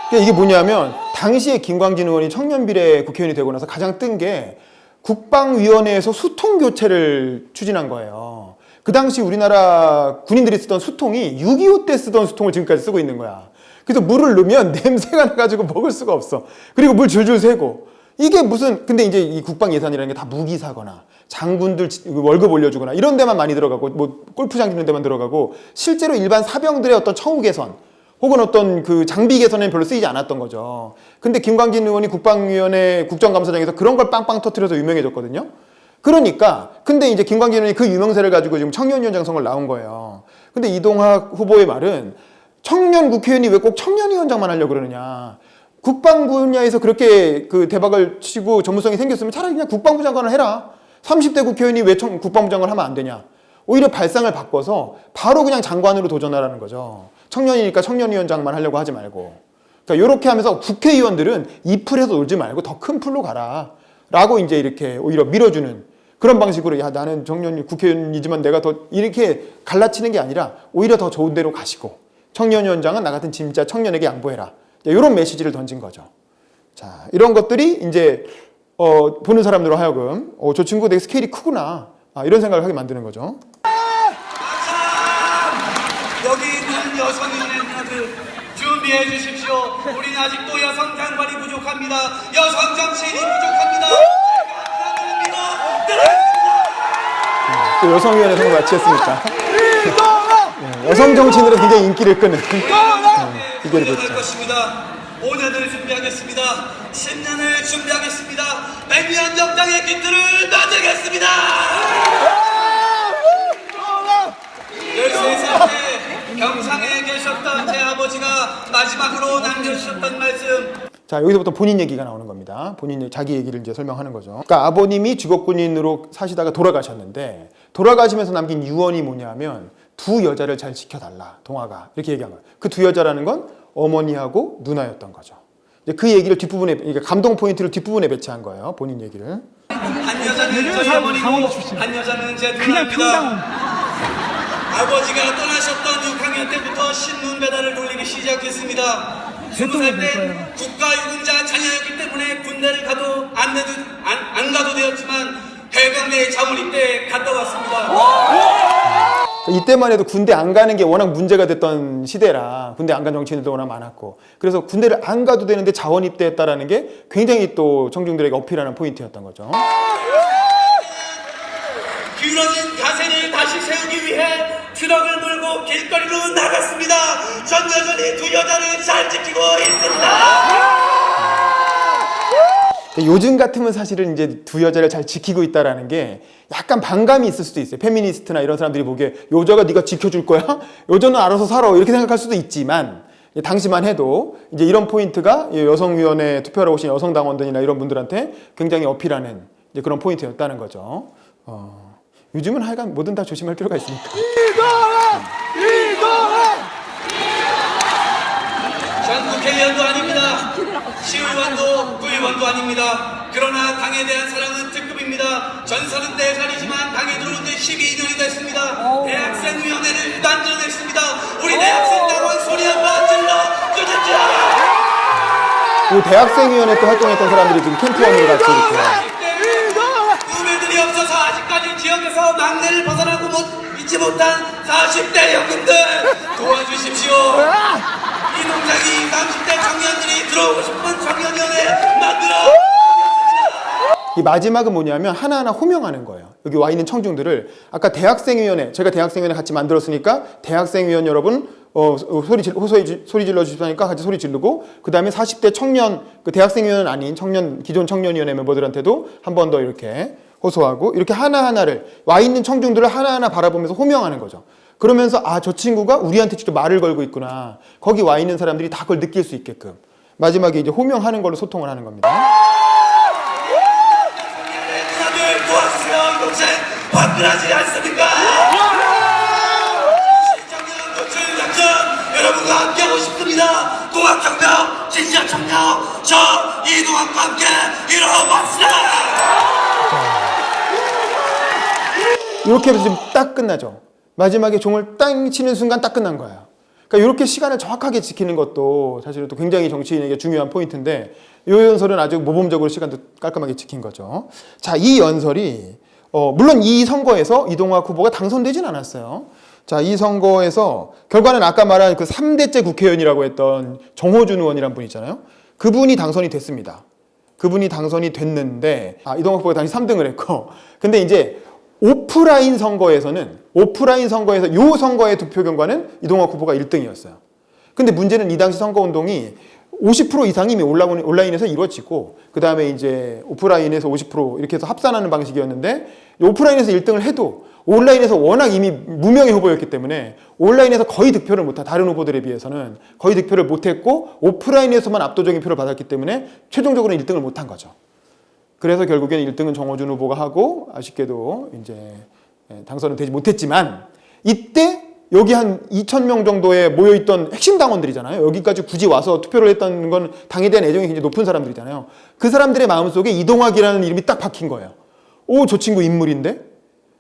그러니까 이게 뭐냐면 당시에 김광진 의원이 청년비례 국회의원이 되고 나서 가장 뜬 게 국방위원회에서 수통 교체를 추진한 거예요. 그 당시 우리나라 군인들이 쓰던 수통이 6.25 때 쓰던 수통을 지금까지 쓰고 있는 거야. 그래서 물을 넣으면 냄새가 나가지고 먹을 수가 없어. 그리고 물 줄줄 새고. 이게 무슨, 근데 이제 이 국방 예산이라는 게 다 무기 사거나 장군들 월급 올려주거나 이런 데만 많이 들어가고 뭐 골프장 짓는 데만 들어가고 실제로 일반 사병들의 어떤 처우 개선 혹은 어떤 그 장비 개선에는 별로 쓰이지 않았던 거죠. 근데 김광진 의원이 국방위원회 국정감사장에서 그런 걸 빵빵 터뜨려서 유명해졌거든요. 그러니까 근데 이제 김광진 의원이 그 유명세를 가지고 지금 청년위원장 선거를 나온 거예요. 근데 이동학 후보의 말은 청년 국회의원이 왜 꼭 청년위원장만 하려고 그러느냐. 국방 분야에서 그렇게 그 대박을 치고 전문성이 생겼으면 차라리 그냥 국방부 장관을 해라. 30대 국회의원이 왜 국방부 장관을 하면 안 되냐. 오히려 발상을 바꿔서 바로 그냥 장관으로 도전하라는 거죠. 청년이니까 청년위원장만 하려고 하지 말고. 그러니까 이렇게 하면서 국회의원들은 이 풀에서 놀지 말고 더 큰 풀로 가라. 라고 이제 이렇게 오히려 밀어주는 그런 방식으로 야 나는 청년 국회의원이지만 내가 더 이렇게 갈라치는 게 아니라 오히려 더 좋은 데로 가시고 청년위원장은 나 같은 진짜 청년에게 양보해라. 이런 메시지를 던진 거죠. 자, 이런 것들이 이제 보는 사람들로 하여금 저 친구 되게 스케일이 크구나. 이런 생각을 하게 만드는 거죠.
여기 있는 여성 의원님들 준비해 주십시오. 우리는 아직도 여성 장관이 부족합니다. 여성 정치인이 부족합니다.
또 여성위원회 선거 마치겠습니까? 여성 정치인으로 굉장히 인기를 끄는 비결이 됐죠.
것입니다. 5년을 준비하겠습니다. 10년을 준비하겠습니다. 100년 정당의 깃들을 놔주겠습니다. 13살 때 경상에 계셨던 제 아버지가 마지막으로 남겨주셨던 말씀.
자, 여기서부터 본인 얘기가 나오는 겁니다. 자기 얘기를 이제 설명하는 거죠. 그러니까 아버님이 직업군인으로 사시다가 돌아가셨는데, 돌아가시면서 남긴 유언이 뭐냐면, 두 여자를 잘 지켜달라, 동아가. 이렇게 얘기한 거예요. 그 두 여자라는 건 어머니하고 누나였던 거죠. 이제 그 얘기를 뒷부분에, 그러니까 감동 포인트를 뒷부분에 배치한 거예요. 본인 얘기를.
한 여자는 저희 어머니고, 한 여자는 제 누나입니다. 아버지가 떠나셨던 6학년 때부터 신문 배달을 돌리기 시작했습니다. 20살 때 국가유공자 자녀였기 때문에 군대를 가도 안 가도 되었지만 해병대 자원입대에 갔다 왔습니다.
이때만 해도 군대 안 가는 게 워낙 문제가 됐던 시대라 군대 안 간 정치인들도 워낙 많았고, 그래서 군대를 안 가도 되는데 자원 입대했다라는 게 굉장히 또 청중들에게 어필하는 포인트였던 거죠.
기울어진 가세를 다시 세우기 위해 트럭을 몰고 길거리로 나갔습니다. 전 여전히 두 여자를 잘 지키고 있습니다.
요즘 같으면 사실은 이제 두 여자를 잘 지키고 있다라는 게 약간 반감이 있을 수도 있어요. 페미니스트나 이런 사람들이 보기에 여자가 네가 지켜줄 거야? 여자는 알아서 살아. 이렇게 생각할 수도 있지만, 당시만 해도 이제 이런 포인트가 여성위원회 투표하러 오신 여성 당원들이나 이런 분들한테 굉장히 어필하는 이제 그런 포인트였다는 거죠. 요즘은 하여간 뭐든 다 조심할 필요가 있으니까.
전 국회의원도 아닙니다. 시의원도 구의원도 아닙니다. 그러나 당에 대한 사랑은 특급입니다. 전 34살이지만 당에 들어온 지 12년이 됐습니다. 대학생위원회를 만들어냈습니다. 우리 대학생 당원 소리 한번 질러 주십시오.
이 대학생위원회 또 활동했던 사람들이 지금 캠프원으로 같이 이렇게.
후배들이 없어서 아직까지 지역에서 막내를 벗어나고 있지 못한 40대 형님들 도와주십시오. 이 동작이 30대 청년들이 들어오고 싶은 청년위원회 만들어.
이 마지막은 뭐냐면 하나하나 호명하는 거예요. 여기 와 있는 청중들을 아까 대학생위원회, 제가 대학생위원회 같이 만들었으니까 대학생위원 여러분 소리 질러 주시니까 같이 소리 지르고, 그 다음에 40대 청년, 그 대학생위원은 아닌 기존 청년위원회 멤버들한테도 한 번 더 이렇게 호소하고, 이렇게 하나하나를 와 있는 청중들을 하나하나 바라보면서 호명하는 거죠. 그러면서 저 친구가 우리한테 직접 말을 걸고 있구나. 거기 와 있는 사람들이 다 그걸 느낄 수 있게끔 마지막에 이제 호명하는 걸로 소통을 하는 겁니다.
누나들 도와주세요. 이 동생 화끈하지 않습니까? 시청년 노출 작전 여러분과 함께하고 싶습니다. 동학혁명, 진짜 청년, 저 이동학과 함께 이뤄봅시다.
이렇게 해서 지금 딱 끝나죠. 마지막에 종을 땅 치는 순간 딱 끝난 거예요. 그러니까 이렇게 시간을 정확하게 지키는 것도 사실은 또 굉장히 정치인에게 중요한 포인트인데, 이 연설은 아주 모범적으로 시간도 깔끔하게 지킨 거죠. 자, 이 연설이 물론 이 선거에서 이동학 후보가 당선되진 않았어요. 자, 이 선거에서 결과는 아까 말한 그 3대째 국회의원이라고 했던 정호준 의원이란 분 있잖아요. 그분이 당선이 됐습니다. 그분이 당선이 됐는데 이동학 후보가 당시 3등을 했고, 근데 이제 오프라인 선거에서 요 선거의 득표 결과는 이동학 후보가 1등이었어요. 근데 문제는 이 당시 선거운동이 50% 이상이 이미 온라인에서 이루어지고, 그 다음에 이제 오프라인에서 50% 이렇게 해서 합산하는 방식이었는데, 오프라인에서 1등을 해도 온라인에서 워낙 이미 무명의 후보였기 때문에 온라인에서 거의 득표를 못한, 다른 후보들에 비해서는 거의 득표를 못했고, 오프라인에서만 압도적인 표를 받았기 때문에 최종적으로는 1등을 못한 거죠. 그래서 결국에는 1등은 정호준 후보가 하고, 아쉽게도 이제 당선은 되지 못했지만, 이때 여기 한 2,000명 정도에 모여있던 핵심 당원들이잖아요. 여기까지 굳이 와서 투표를 했다는 건 당에 대한 애정이 굉장히 높은 사람들이잖아요. 그 사람들의 마음속에 이동학이라는 이름이 딱 박힌 거예요. 저 친구 인물인데?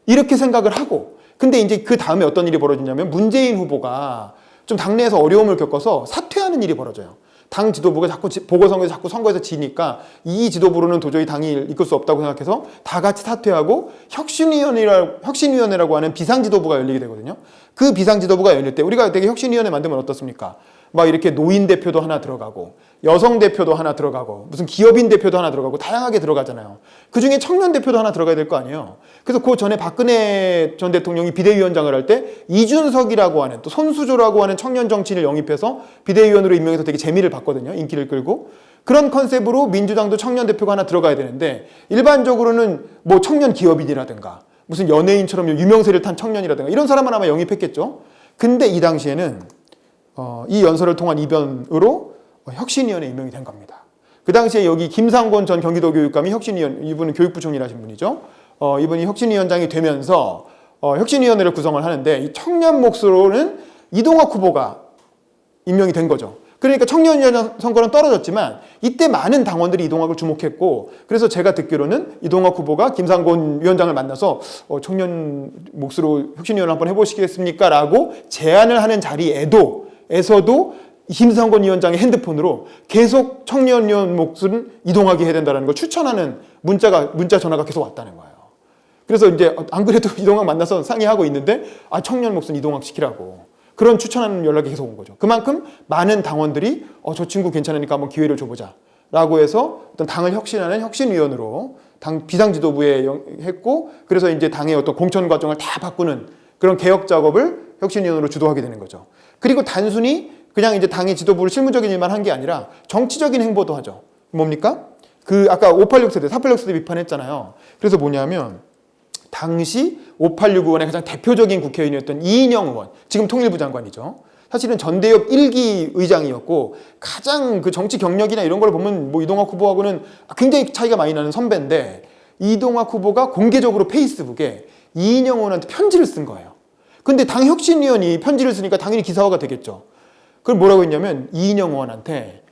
이렇게 생각을 하고, 근데 이제 그 다음에 어떤 일이 벌어지냐면 문재인 후보가 좀 당내에서 어려움을 겪어서 사퇴하는 일이 벌어져요. 당 지도부가 자꾸 보궐선거에서 자꾸 선거에서 지니까 이 지도부로는 도저히 당이 이끌 수 없다고 생각해서 다 같이 사퇴하고 혁신위원회라고 하는 비상지도부가 열리게 되거든요. 그 비상지도부가 열릴 때 우리가 되게 혁신위원회 만들면 어떻습니까? 막 이렇게 노인 대표도 하나 들어가고 여성 대표도 하나 들어가고 무슨 기업인 대표도 하나 들어가고 다양하게 들어가잖아요. 그중에 청년 대표도 하나 들어가야 될 거 아니에요. 그래서 그 전에 박근혜 전 대통령이 비대위원장을 할 때 이준석이라고 하는 또 손수조라고 하는 청년 정치인을 영입해서 비대위원으로 임명해서 되게 재미를 봤거든요. 인기를 끌고. 그런 컨셉으로 민주당도 청년 대표가 하나 들어가야 되는데 일반적으로는 뭐 청년 기업인이라든가 무슨 연예인처럼 유명세를 탄 청년이라든가 이런 사람을 아마 영입했겠죠. 근데 이 당시에는 이 연설을 통한 이변으로 혁신위원회 임명이 된 겁니다. 그 당시에 여기 김상곤 전 경기도교육감이 이분은 교육부 총리라신 분이죠. 이분이 혁신위원장이 되면서 혁신위원회를 구성을 하는데 이 청년 몫으로는 이동학 후보가 임명이 된 거죠. 그러니까 청년위원장 선거는 떨어졌지만 이때 많은 당원들이 이동학을 주목했고 그래서 제가 듣기로는 이동학 후보가 김상곤 위원장을 만나서 청년 몫으로 혁신위원회 한번 해보시겠습니까? 라고 제안을 하는 자리에서도 김상곤 위원장의 핸드폰으로 계속 청년위원 몫은 이동학이 해야 된다는 걸 추천하는 문자 전화가 계속 왔다는 거예요. 그래서 이제 안 그래도 이동학 만나서 상의하고 있는데 청년 몫은 이동학 시키라고 그런 추천하는 연락이 계속 온 거죠. 그만큼 많은 당원들이 저 친구 괜찮으니까 한번 기회를 줘보자 라고 해서 어떤 당을 혁신하는 혁신위원으로 당 비상지도부에 했고 그래서 이제 당의 어떤 공천 과정을 다 바꾸는 그런 개혁 작업을 혁신위원으로 주도하게 되는 거죠. 그리고 단순히 그냥 이제 당의 지도부를 실무적인 일만 한 게 아니라 정치적인 행보도 하죠. 뭡니까? 아까 586 세대, 486 세대 비판했잖아요. 그래서 뭐냐면 당시 586 의원의 가장 대표적인 국회의원이었던 이인영 의원, 지금 통일부 장관이죠. 사실은 전대협 1기 의장이었고 가장 그 정치 경력이나 이런 걸 보면 뭐 이동학 후보하고는 굉장히 차이가 많이 나는 선배인데 이동학 후보가 공개적으로 페이스북에 이인영 의원한테 편지를 쓴 거예요. 근데 당 혁신위원이 편지를 쓰니까 당연히 기사화가 되겠죠. 그걸 뭐라고 했냐면 이인영 의원한테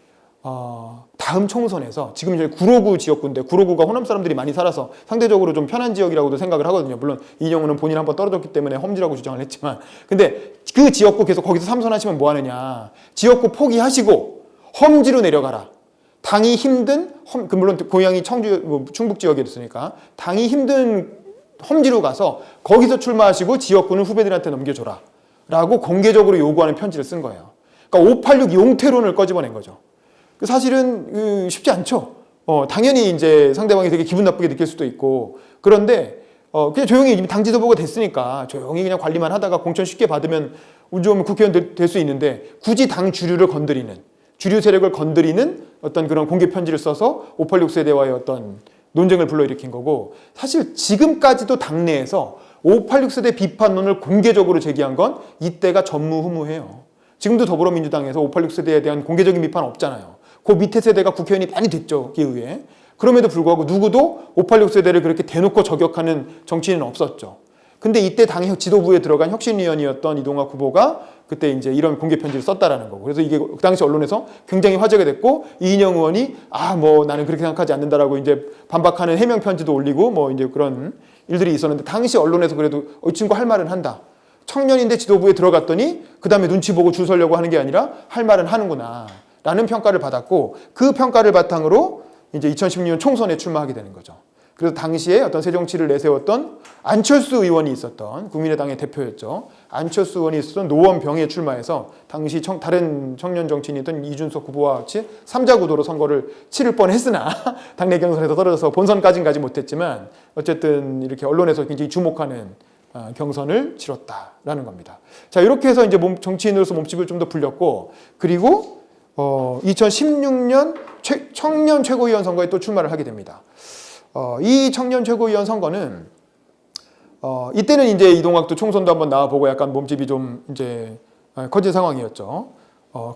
다음 총선에서 지금 이제 구로구 지역구인데 구로구가 호남 사람들이 많이 살아서 상대적으로 좀 편한 지역이라고도 생각을 하거든요. 물론 이인영 의원은 본인 한번 떨어졌기 때문에 험지라고 주장을 했지만 근데 그 지역구 계속 거기서 삼선하시면 뭐 하느냐. 지역구 포기하시고 험지로 내려가라. 당이 힘든 물론 고향이 충북 지역이었으니까 당이 힘든 험지로 가서 거기서 출마하시고 지역구는 후배들한테 넘겨줘라 라고 공개적으로 요구하는 편지를 쓴 거예요. 그러니까 586 용태론을 꺼집어낸 거죠. 사실은 쉽지 않죠. 당연히 이제 상대방이 되게 기분 나쁘게 느낄 수도 있고 그런데 그냥 조용히 이미 당 지도부가 됐으니까 조용히 그냥 관리만 하다가 공천 쉽게 받으면 운 좋으면 국회의원 될 수 있는데 굳이 당 주류를 건드리는 주류 세력을 건드리는 어떤 그런 공개 편지를 써서 586 세대와의 어떤 논쟁을 불러일으킨 거고 사실 지금까지도 당내에서 586 세대 비판론을 공개적으로 제기한 건 이때가 전무후무해요. 지금도 더불어민주당에서 586 세대에 대한 공개적인 비판 없잖아요. 그 밑에 세대가 국회의원이 많이 됐죠. 기후에. 그럼에도 불구하고 누구도 586 세대를 그렇게 대놓고 저격하는 정치인은 없었죠. 근데 이때 당 지도부에 들어간 혁신위원이었던 이동학 후보가 그때 이제 이런 공개 편지를 썼다라는 거고. 그래서 이게 그 당시 언론에서 굉장히 화제가 됐고 이인영 의원이 뭐 나는 그렇게 생각하지 않는다라고 이제 반박하는 해명 편지도 올리고 뭐 이제 그런 일들이 있었는데 당시 언론에서 그래도 이 친구 할 말은 한다. 청년인데 지도부에 들어갔더니 그 다음에 눈치 보고 줄 서려고 하는 게 아니라 할 말은 하는구나 라는 평가를 받았고 그 평가를 바탕으로 이제 2016년 총선에 출마하게 되는 거죠. 그래서 당시에 어떤 새 정치를 내세웠던 안철수 의원이 있었던 국민의당의 대표였죠. 안철수 의원이 있었던 노원병에 출마해서 당시 다른 청년 정치인이었던 이준석 후보와 같이 3자 구도로 선거를 치를 뻔했으나 당내 경선에서 떨어져서 본선까지는 가지 못했지만 어쨌든 이렇게 언론에서 굉장히 주목하는 경선을 치렀다라는 겁니다. 자, 이렇게 해서 이제 정치인으로서 몸집을 좀 더 불렸고, 그리고 2016년 청년 최고위원 선거에 또 출마를 하게 됩니다. 이 청년 최고위원 선거는 이때는 이제 이동학도 총선도 한번 나와보고 약간 몸집이 좀 이제 커진 상황이었죠.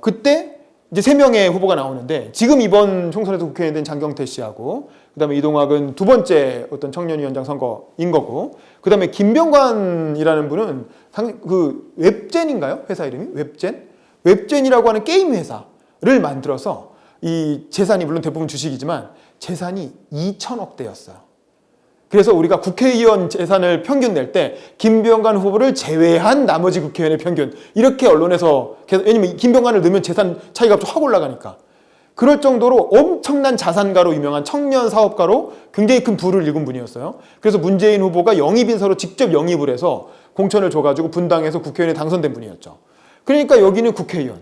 그때 이제 3명의 후보가 나오는데 지금 이번 총선에서 국회의원 된 장경태 씨하고 그다음에 이동학은 두 번째 어떤 청년위원장 선거인 거고 그다음에 김병관이라는 분은 그 웹젠인가요? 회사 이름이? 웹젠이라고 하는 게임 회사를 만들어서 이 재산이 물론 대부분 주식이지만 재산이 2천억대였어요. 그래서 우리가 국회의원 재산을 평균 낼 때 김병관 후보를 제외한 나머지 국회의원의 평균 이렇게 언론에서 계속 왜냐면 김병관을 넣으면 재산 차이가 확 올라가니까 그럴 정도로 엄청난 자산가로 유명한 청년 사업가로 굉장히 큰 부를 일군 분이었어요. 그래서 문재인 후보가 영입인사로 직접 영입을 해서 공천을 줘가지고 분당에서 국회의원에 당선된 분이었죠. 그러니까 여기는 국회의원,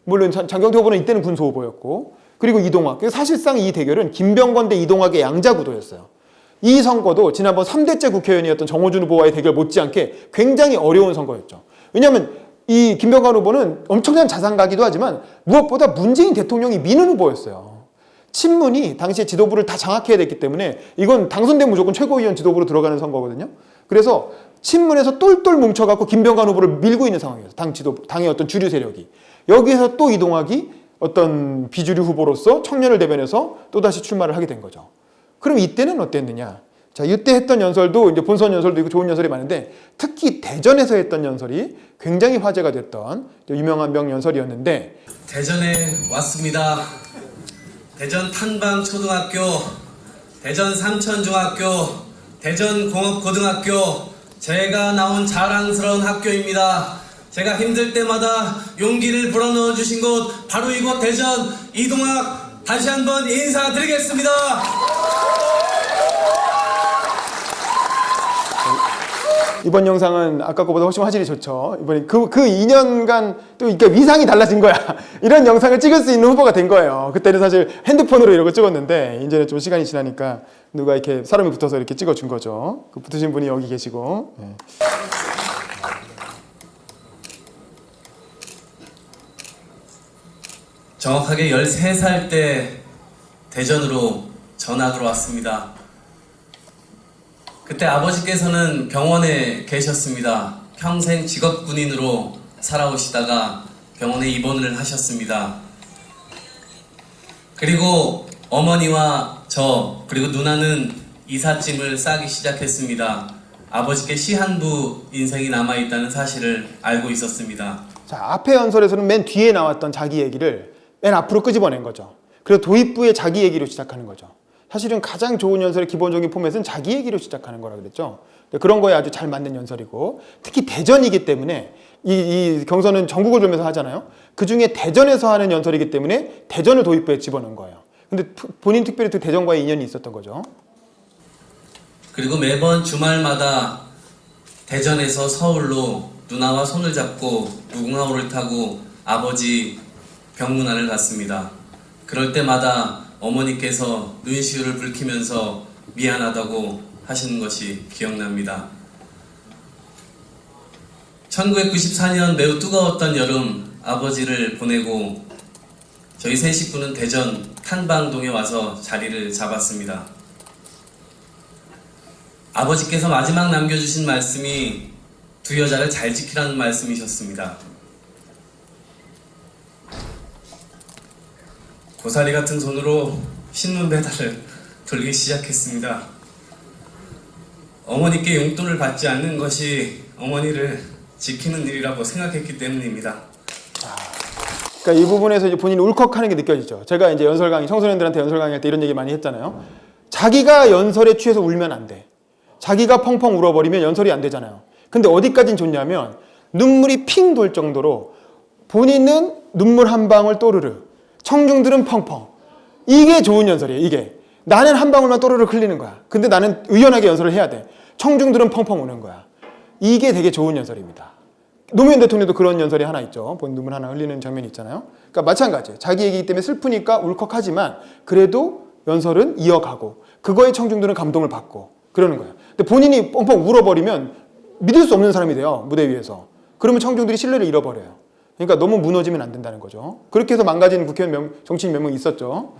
물론 장경태 후보는 이때는 군소 후보였고, 그리고 이동학. 사실상 이 대결은 김병건 대 이동학의 양자구도였어요. 이 선거도 지난번 3대째 국회의원이었던 정호준 후보와의 대결 못지않게 굉장히 어려운 선거였죠. 왜냐하면 이 김병관 후보는 엄청난 자산가기도 하지만 무엇보다 문재인 대통령이 미는 후보였어요. 친문이 당시에 지도부를 다 장악해야 됐기 때문에 이건 당선된 무조건 최고위원 지도부로 들어가는 선거거든요. 그래서 친문에서 똘똘 뭉쳐갖고 김병관 후보를 밀고 있는 상황이었어요. 당의 어떤 주류 세력이. 여기에서 또 이동학이 어떤 비주류 후보로서 청년을 대변해서 또다시 출마를 하게 된 거죠. 그럼 이때는 어땠느냐? 자, 이때 했던 연설도 이제 본선 연설도 있고 좋은 연설이 많은데 특히 대전에서 했던 연설이 굉장히 화제가 됐던 유명한 명연설이었는데
대전에 왔습니다. 대전 탄방초등학교, 대전 삼천중학교, 대전 공업고등학교, 제가 나온 자랑스러운 학교입니다. 제가 힘들 때마다 용기를 불어넣어 주신 곳 바로 이곳 대전 이동학 다시 한번 인사드리겠습니다.
이번 영상은 아까 거보다 훨씬 화질이 좋죠. 이번에 그 2년간 또 이렇게 위상이 달라진 거야. 이런 영상을 찍을 수 있는 후보가 된 거예요. 그때는 사실 핸드폰으로 이러고 찍었는데 이제는 좀 시간이 지나니까 누가 이렇게 사람이 붙어서 이렇게 찍어준 거죠. 그 붙으신 분이 여기 계시고. 네.
정확하게 13살 때 대전으로 전학으로 왔습니다. 그때 아버지께서는 병원에 계셨습니다. 평생 직업군인으로 살아오시다가 병원에 입원을 하셨습니다. 그리고 어머니와 저 그리고 누나는 이삿짐을 싸기 시작했습니다. 아버지께 시한부 인생이 남아있다는 사실을 알고 있었습니다.
자, 앞에 연설에서는 맨 뒤에 나왔던 자기 얘기를 맨 앞으로 끄집어낸 거죠. 그래서 도입부에 자기 얘기로 시작하는 거죠. 사실은 가장 좋은 연설의 기본적인 포맷은 자기 얘기로 시작하는 거라 그랬죠. 그런 거에 아주 잘 맞는 연설이고 특히 대전이기 때문에 이 경선은 전국을 돌면서 하잖아요. 그중에 대전에서 하는 연설이기 때문에 대전을 도입부에 집어넣은 거예요. 근데 본인 특별히 대전과의 인연이 있었던 거죠.
그리고 매번 주말마다 대전에서 서울로 누나와 손을 잡고 무궁화호를 타고 아버지 병문안을 갔습니다. 그럴 때마다 어머니께서 눈시울을 붉히면서 미안하다고 하시는 것이 기억납니다. 1994년 매우 뜨거웠던 여름 아버지를 보내고 저희 세 식구는 대전 탄방동에 와서 자리를 잡았습니다. 아버지께서 마지막 남겨주신 말씀이 두 여자를 잘 지키라는 말씀이셨습니다. 고사리 같은 손으로 신문 배달을 돌기 시작했습니다. 어머니께 용돈을 받지 않는 것이 어머니를 지키는 일이라고 생각했기 때문입니다.
그러니까 이 부분에서 이제 본인이 울컥하는 게 느껴지죠. 제가 이제 연설 강의, 청소년들한테 연설 강의할 때 이런 얘기 많이 했잖아요. 자기가 연설에 취해서 울면 안 돼. 자기가 펑펑 울어버리면 연설이 안 되잖아요. 근데 어디까진 좋냐면 눈물이 핑 돌 정도로 본인은 눈물 한 방울 또르르, 청중들은 펑펑. 이게 좋은 연설이에요. 이게 나는 한 방울만 또르르 흘리는 거야. 근데 나는 의연하게 연설을 해야 돼. 청중들은 펑펑 우는 거야. 이게 되게 좋은 연설입니다. 노무현 대통령도 그런 연설이 하나 있죠. 본 눈물 하나 흘리는 장면이 있잖아요. 그러니까 마찬가지예요. 자기 얘기이기 때문에 슬프니까 울컥하지만 그래도 연설은 이어가고 그거에 청중들은 감동을 받고 그러는 거예요. 근데 본인이 뻥뻥 울어버리면 믿을 수 없는 사람이 돼요. 무대 위에서. 그러면 청중들이 신뢰를 잃어버려요. 그러니까 너무 무너지면 안 된다는 거죠. 그렇게 해서 망가진 국회의원 정치인 몇 명 있었죠.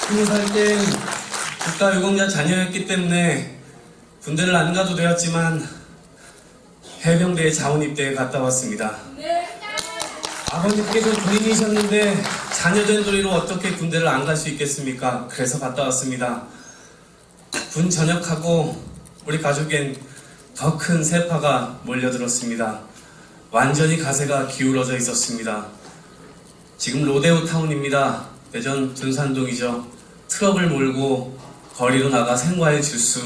20살 땐 국가유공자 자녀였기 때문에 군대를 안 가도 되었지만 해병대에 자원입대에 갔다 왔습니다. 아버님께서 군인이셨는데 자녀된 도리로 어떻게 군대를 안 갈 수 있겠습니까? 그래서 갔다 왔습니다. 군 전역하고 우리 가족엔 더 큰 세파가 몰려들었습니다. 완전히 가세가 기울어져 있었습니다. 지금 로데오 타운입니다. 대전 둔산동이죠. 트럭을 몰고 거리로 나가 생과일 주스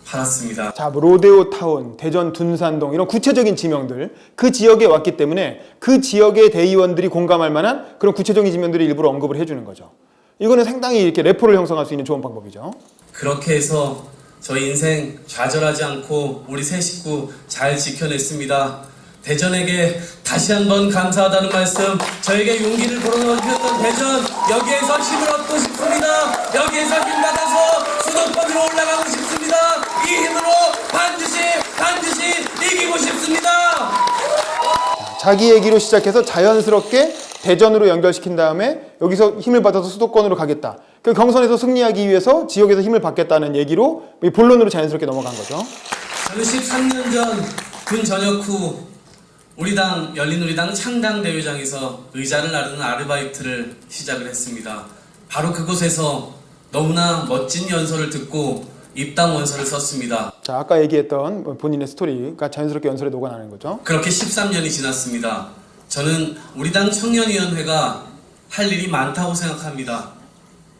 받았습니다.
자, 뭐 로데오 타운, 대전 둔산동 이런 구체적인 지명들 그 지역에 왔기 때문에 그 지역의 대의원들이 공감할 만한 그런 구체적인 지명들을 일부러 언급을 해주는 거죠. 이거는 상당히 이렇게 래퍼를 형성할 수 있는 좋은 방법이죠.
그렇게 해서 저희 인생 좌절하지 않고 우리 세 식구 잘 지켜냈습니다. 대전에게 다시 한번 감사하다는 말씀, 저에게 용기를 불어넣어주셨던 대전, 여기에서 힘을 얻고 싶습니다. 여기에서 힘받아서 수도권 위로 올라가고 싶습니다. 이 힘으로 반드시 이기고 싶습니다.
자기 얘기로 시작해서 자연스럽게 대전으로 연결시킨 다음에 여기서 힘을 받아서 수도권으로 가겠다. 그 경선에서 승리하기 위해서 지역에서 힘을 받겠다는 얘기로 본론으로 자연스럽게 넘어간 거죠.
저는 13년 전 군 전역 후 우리 당 열린우리당 창당대회장에서 의자를 나르는 아르바이트를 시작을 했습니다. 바로 그곳에서 너무나 멋진 연설을 듣고 입당 원서를 썼습니다.
자, 아까 얘기했던 본인의 스토리가 자연스럽게 연설에 녹아나는 거죠.
그렇게 13년이 지났습니다. 저는 우리 당 청년위원회가 할 일이 많다고 생각합니다.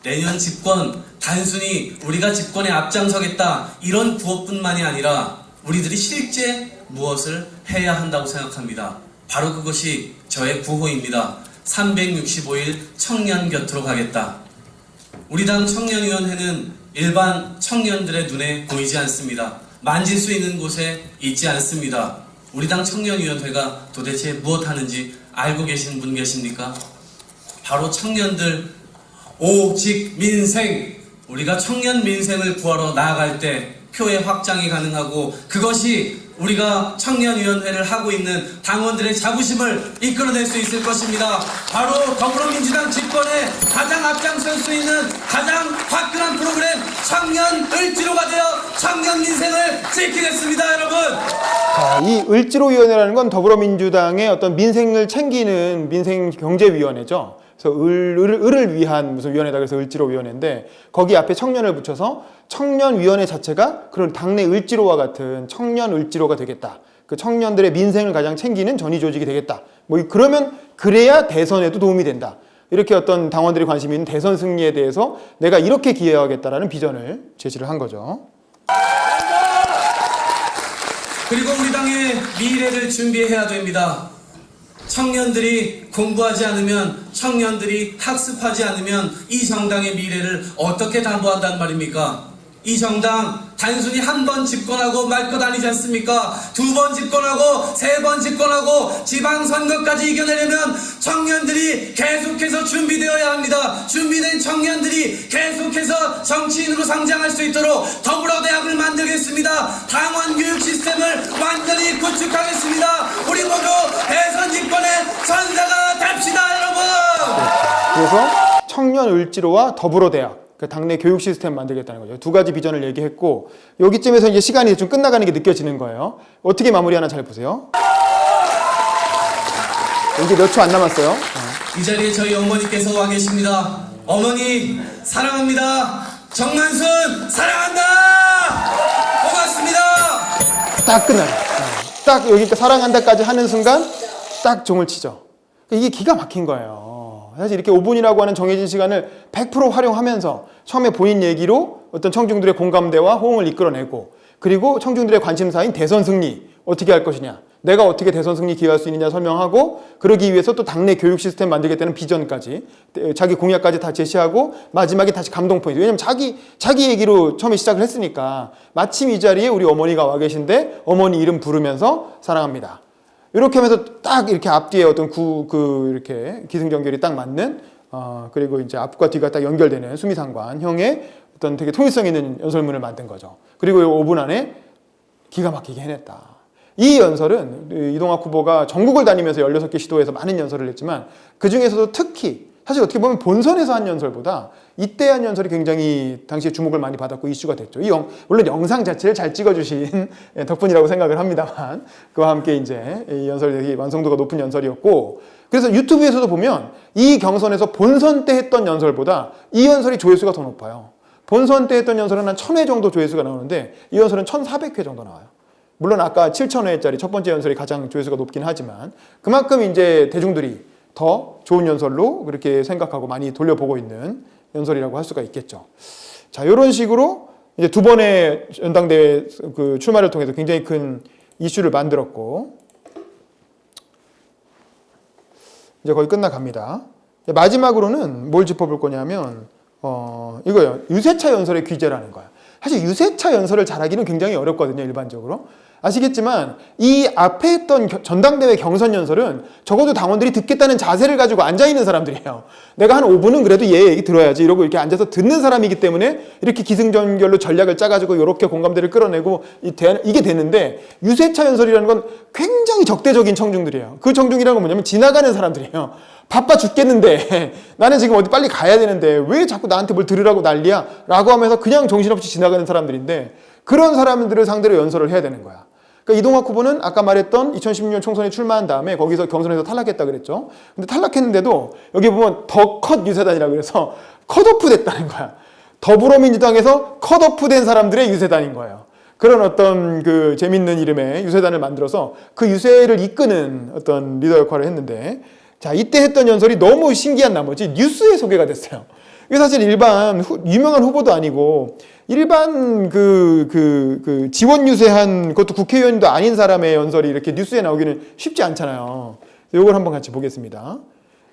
내년 집권, 단순히 우리가 집권에 앞장서겠다 이런 구호뿐만이 아니라 우리들이 실제 무엇을 해야 한다고 생각합니다. 바로 그것이 저의 구호입니다. 365일 청년 곁으로 가겠다. 우리 당 청년위원회는 일반 청년들의 눈에 보이지 않습니다. 만질 수 있는 곳에 있지 않습니다. 우리 당 청년위원회가 도대체 무엇 하는지 알고 계신 분 계십니까? 바로 청년들 오직 민생, 우리가 청년 민생을 구하러 나아갈 때 표의 확장이 가능하고 그것이 우리가 청년위원회를 하고 있는 당원들의 자부심을 이끌어낼 수 있을 것입니다. 바로 더불어민주당 집권에 가장 앞장설 수 있는 가장 화끈한 프로그램 청년 을지로가 되어 청년 민생을 지키겠습니다, 여러분.
자, 이 을지로위원회라는 건 더불어민주당의 어떤 민생을 챙기는 민생경제위원회죠. 그래서 을을 위한 무슨 위원회다 그래서 을지로위원회인데 거기 앞에 청년을 붙여서 청년위원회 자체가 그런 당내 을지로와 같은 청년 을지로가 되겠다. 그 청년들의 민생을 가장 챙기는 전위 조직이 되겠다. 뭐 그러면 그래야 대선에도 도움이 된다. 이렇게 어떤 당원들이 관심이 있는 대선 승리에 대해서 내가 이렇게 기여하겠다라는 비전을 제시를 한 거죠.
그리고 우리 당의 미래를 준비해야 됩니다. 청년들이 공부하지 않으면, 청년들이 학습하지 않으면 이 정당의 미래를 어떻게 담보한단 말입니까? 이 정당 단순히 한 번 집권하고 말 것 아니지 않습니까? 두 번 집권하고 세 번 집권하고 지방선거까지 이겨내려면 청년들이 계속해서 준비되어야 합니다. 준비된 청년들이 계속해서 정치인으로 성장할 수 있도록 더불어대학을 만들겠습니다. 당원 교육 시스템을 완전히 구축하겠습니다. 우리 모두 대선 집권의 전사가 됩시다, 여러분.
그래서 청년 을지로와 더불어대학 그 당내 교육 시스템 만들겠다는 거죠. 두 가지 비전을 얘기했고 여기쯤에서 이제 시간이 좀 끝나가는 게 느껴지는 거예요. 어떻게 마무리하나 잘 보세요. 이제 몇 초 안 남았어요.
이 자리에 저희 어머니께서 와 계십니다. 어머니 사랑합니다. 정만순 사랑한다. 고맙습니다.
딱 끝나요. 딱 여기까지 사랑한다까지 하는 순간 딱 종을 치죠. 이게 기가 막힌 거예요. 사실 이렇게 5분이라고 하는 정해진 시간을 100% 활용하면서 처음에 본인 얘기로 어떤 청중들의 공감대와 호응을 이끌어내고 그리고 청중들의 관심사인 대선 승리 어떻게 할 것이냐 내가 어떻게 대선 승리 기여할 수 있느냐 설명하고 그러기 위해서 또 당내 교육 시스템 만들겠다는 비전까지 자기 공약까지 다 제시하고 마지막에 다시 감동 포인트. 왜냐면 자기 얘기로 처음에 시작을 했으니까 마침 이 자리에 우리 어머니가 와 계신데 어머니 이름 부르면서 사랑합니다. 이렇게 하면서 딱 이렇게 앞뒤에 어떤 이렇게 기승전결이 딱 맞는 그리고 이제 앞과 뒤가 딱 연결되는 수미상관형의 어떤 되게 통일성 있는 연설문을 만든 거죠. 그리고 5분 안에 기가 막히게 해냈다. 이 연설은 이동학 후보가 전국을 다니면서 16개 시도에서 많은 연설을 했지만 그 중에서도 특히 사실 어떻게 보면 본선에서 한 연설보다 이때 한 연설이 굉장히 당시에 주목을 많이 받았고 이슈가 됐죠. 물론 영상 자체를 잘 찍어주신 덕분이라고 생각을 합니다만 그와 함께 이제 이 연설이 되게 완성도가 높은 연설이었고 그래서 유튜브에서도 보면 이 경선에서 본선 때 했던 연설보다 이 연설이 조회수가 더 높아요. 본선 때 했던 연설은 한 1000회 정도 조회수가 나오는데 이 연설은 1400회 정도 나와요. 물론 아까 7000회짜리 첫 번째 연설이 가장 조회수가 높긴 하지만 그만큼 이제 대중들이 더 좋은 연설로 그렇게 생각하고 많이 돌려보고 있는 연설이라고 할 수가 있겠죠. 자, 이런 식으로 이제 두 번의 전당대회 그 출마를 통해서 굉장히 큰 이슈를 만들었고, 이제 거의 끝나갑니다. 마지막으로는 뭘 짚어볼 거냐면 이거요. 유세차 연설의 귀재라는 거야. 사실 유세차 연설을 잘하기는 굉장히 어렵거든요, 일반적으로. 아시겠지만 이 앞에 했던 전당대회 경선 연설은 적어도 당원들이 듣겠다는 자세를 가지고 앉아있는 사람들이에요. 내가 한 5분은 그래도 얘 얘기 들어야지 이러고 이렇게 앉아서 듣는 사람이기 때문에 이렇게 기승전결로 전략을 짜가지고 이렇게 공감대를 끌어내고 이게 되는데, 유세차 연설이라는 건 굉장히 적대적인 청중들이에요. 그 청중이라는 건 뭐냐면 지나가는 사람들이에요. 바빠 죽겠는데 나는 지금 어디 빨리 가야 되는데 왜 자꾸 나한테 뭘 들으라고 난리야 라고 하면서 그냥 정신없이 지나가는 사람들인데, 그런 사람들을 상대로 연설을 해야 되는 거야. 그러니까 이동학 후보는 아까 말했던 2016년 총선에 출마한 다음에 거기서 경선에서 탈락했다 그랬죠. 근데 탈락했는데도 여기 보면 더 컷 유세단이라고 그래서 컷오프 됐다는 거야. 더불어민주당에서 컷오프 된 사람들의 유세단인 거예요. 그런 어떤 그 재밌는 이름의 유세단을 만들어서 그 유세를 이끄는 어떤 리더 역할을 했는데, 자, 이때 했던 연설이 너무 신기한 나머지 뉴스에 소개가 됐어요. 이게 사실 일반 유명한 후보도 아니고 일반 지원 유세한 그것도 국회의원도 아닌 사람의 연설이 이렇게 뉴스에 나오기는 쉽지 않잖아요. 이걸 한번 같이 보겠습니다.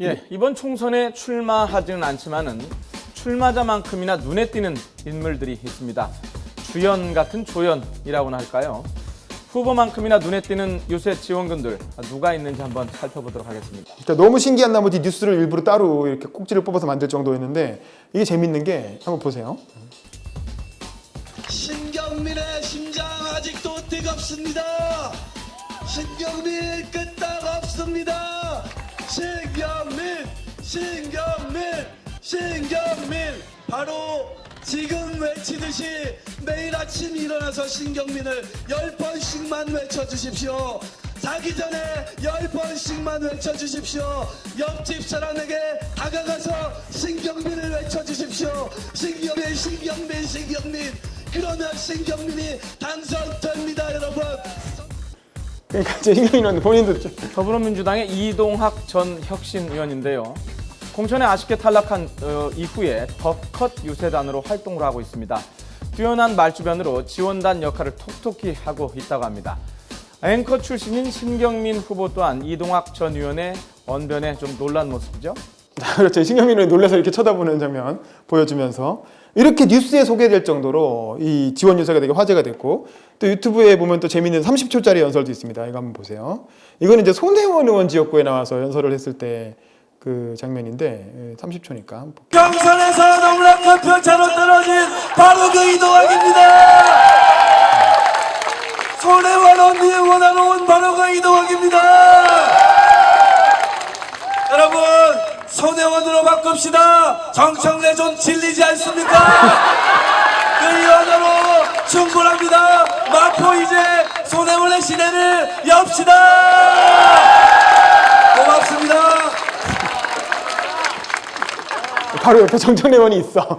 예, 이번 총선에 출마하지는 않지만은 출마자만큼이나 눈에 띄는 인물들이 있습니다. 주연 같은 조연이라고나 할까요? 후보만큼이나 눈에 띄는 유세 지원군들 누가 있는지 한번 살펴보도록 하겠습니다.
그러니까 너무 신기한 나머지 뉴스를 일부러 따로 이렇게 꼭지를 뽑아서 만들 정도였는데, 이게 재밌는 게 한번 보세요.
신경민의 심장 아직도 뜨겁습니다. 신경민 끄떡 없습니다. 신경민 바로 지금 외치듯이 매일 아침 일어나서 신경민을 10번씩만 외쳐주십시오. 자기 전에 10번씩만 외쳐주십시오. 옆집 사람에게 다가가서 신경민을 외쳐주십시오. 신경민. 그러면 신경민이 당선됩니다, 여러분.
그러니까 신경민은 본인도
더불어민주당의 이동학 전 혁신위원인데요. 공천에 아쉽게 탈락한 이후에 더 컷 유세단으로 활동을 하고 있습니다. 뛰어난 말주변으로 지원단 역할을 톡톡히 하고 있다고 합니다. 앵커 출신인 신경민 후보 또한 이동학 전 의원의 언변에 좀 놀란 모습이죠.
그렇죠. 신경민을 놀라서 이렇게 쳐다보는 장면 보여주면서 이렇게 뉴스에 소개될 정도로 이 지원 유세가 되게 화제가 됐고, 또 유튜브에 보면 또 재미있는 30초짜리 연설도 있습니다. 이거 한번 보세요. 이거는 이제 손혜원 의원 지역구에 나와서 연설을 했을 때 그 장면인데 30초니까 한번 볼게요.
경선에서 너무나 큰 편차로 떨어진 바로 그 이동학입니다. 손혜원 언니 원하러 온 바로 그 이동학입니다. 여러분, 손혜원으로 바꿉시다. 정청래 좀 질리지 않습니까? 그 이원으로 충분합니다. 마포 이제 손혜원의 시대를 엽시다. 고맙습니다.
바로 옆에 정청래 의원이 있어.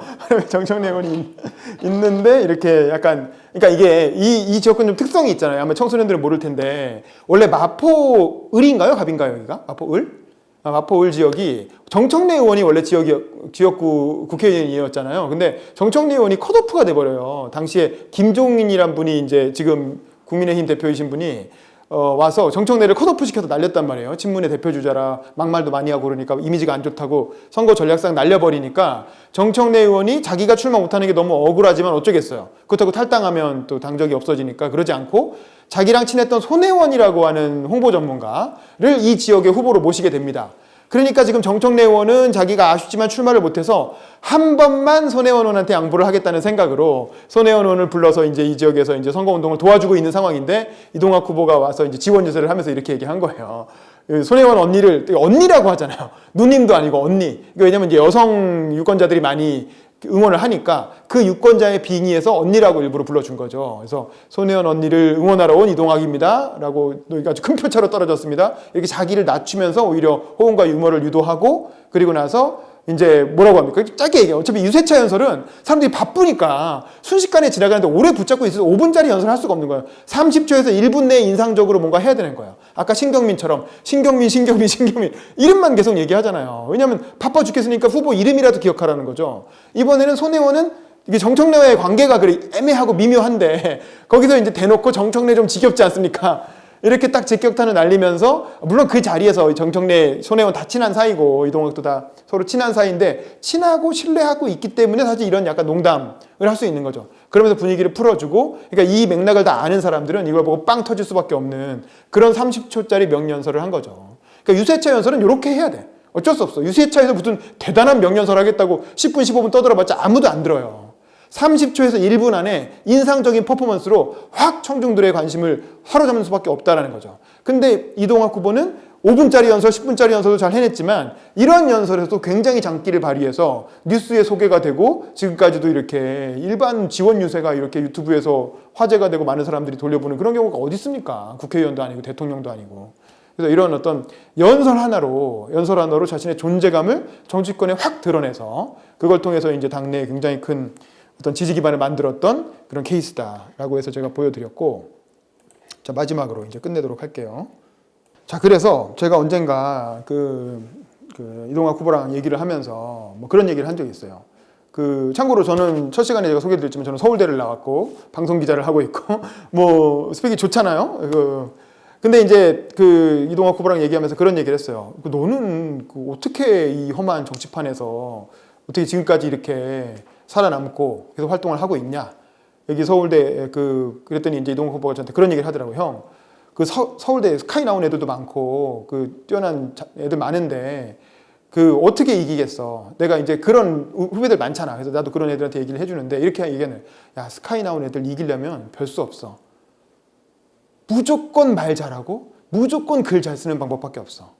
정청래 의원이 있는데 이렇게 약간, 그러니까 이게 이 지역은 좀 특성이 있잖아요. 아마 청소년들은 모를 텐데 원래 마포을인가요? 갑인가요? 여기가? 마포을? 마포을 지역이 정청래 의원이 원래 지역구 국회의원이었잖아요. 근데 정청래 의원이 컷오프가 돼버려요. 당시에 김종인이란 분이 이제 지금 국민의힘 대표이신 분이 와서 정청래를 컷오프 시켜서 날렸단 말이에요. 친문의 대표주자라 막말도 많이 하고 그러니까 이미지가 안 좋다고 선거 전략상 날려버리니까 정청래 의원이 자기가 출마 못하는 게 너무 억울하지만 어쩌겠어요. 그렇다고 탈당하면 또 당적이 없어지니까 그러지 않고 자기랑 친했던 손혜원이라고 하는 홍보 전문가를 이 지역의 후보로 모시게 됩니다. 그러니까 지금 정청래 의원은 자기가 아쉽지만 출마를 못해서 한 번만 손혜원 의원한테 양보를 하겠다는 생각으로 손혜원 의원을 불러서 이제 이 지역에서 이제 선거운동을 도와주고 있는 상황인데, 이동학 후보가 와서 이제 지원 유세를 하면서 이렇게 얘기한 거예요. 손혜원 언니라고 하잖아요. 누님도 아니고 언니. 왜냐면 이제 여성 유권자들이 많이 응원을 하니까 그 유권자의 빙의에서 언니라고 일부러 불러준 거죠. 그래서 손혜원 언니를 응원하러 온 이동학입니다 라고 아주 큰 표차로 떨어졌습니다. 이렇게 자기를 낮추면서 오히려 호응과 유머를 유도하고, 그리고 나서 이제 뭐라고 합니까? 짧게 얘기해요. 어차피 유세차 연설은 사람들이 바쁘니까 순식간에 지나가는데 오래 붙잡고 있어서 5분짜리 연설을 할 수가 없는 거예요. 30초에서 1분 내에 인상적으로 뭔가 해야 되는 거예요. 아까 신경민처럼 신경민 이름만 계속 얘기하잖아요. 왜냐하면 바빠 죽겠으니까 후보 이름이라도 기억하라는 거죠. 이번에는 손혜원은 이게 정청래와의 관계가 그래 애매하고 미묘한데 거기서 이제 대놓고 정청래 좀 지겹지 않습니까? 이렇게 딱 직격탄을 날리면서 물론 그 자리에서 정청래, 손혜원 다 친한 사이고 이동학도 다 서로 친한 사이인데 친하고 신뢰하고 있기 때문에 사실 이런 약간 농담을 할 수 있는 거죠. 그러면서 분위기를 풀어주고 그러니까 이 맥락을 다 아는 사람들은 이걸 보고 빵 터질 수밖에 없는 그런 30초짜리 명연설을 한 거죠. 그러니까 유세차 연설은 이렇게 해야 돼. 어쩔 수 없어. 유세차에서 무슨 대단한 명연설 하겠다고 10분, 15분 떠들어봤자 아무도 안 들어요. 30초에서 1분 안에 인상적인 퍼포먼스로 확 청중들의 관심을 사로잡는 수밖에 없다라는 거죠. 근데 이동학 후보는 5분짜리 연설, 10분짜리 연설도 잘 해냈지만 이런 연설에서도 굉장히 장기를 발휘해서 뉴스에 소개가 되고 지금까지도 이렇게 일반 지원 유세가 이렇게 유튜브에서 화제가 되고 많은 사람들이 돌려보는 그런 경우가 어디 있습니까? 국회의원도 아니고 대통령도 아니고. 그래서 이런 어떤 연설 하나로 자신의 존재감을 정치권에 확 드러내서 그걸 통해서 이제 당내에 굉장히 큰 어떤 지지 기반을 만들었던 그런 케이스다라고 해서 제가 보여드렸고, 자 마지막으로 이제 끝내도록 할게요. 자 그래서 제가 언젠가 그 이동학 후보랑 얘기를 하면서 뭐 그런 얘기를 한 적이 있어요. 참고로 저는 첫 시간에 제가 소개드렸지만 저는 서울대를 나왔고 방송 기자를 하고 있고 뭐 스펙이 좋잖아요. 근데 이제 이동학 후보랑 얘기하면서 그런 얘기를 했어요. 너는 어떻게 이 험한 정치판에서 어떻게 지금까지 이렇게 살아남고 계속 활동을 하고 있냐? 여기 서울대 그랬더니 이제 이동학 후보가 저한테 그런 얘기를 하더라고요. 형, 서울대 스카이 나온 애들도 많고 뛰어난 애들 많은데 어떻게 이기겠어? 내가 이제 그런 후배들 많잖아. 그래서 나도 그런 애들한테 얘기를 해주는데 이렇게 얘기하는, 야 스카이 나온 애들 이기려면 별 수 없어. 무조건 말 잘하고 무조건 글 잘 쓰는 방법밖에 없어.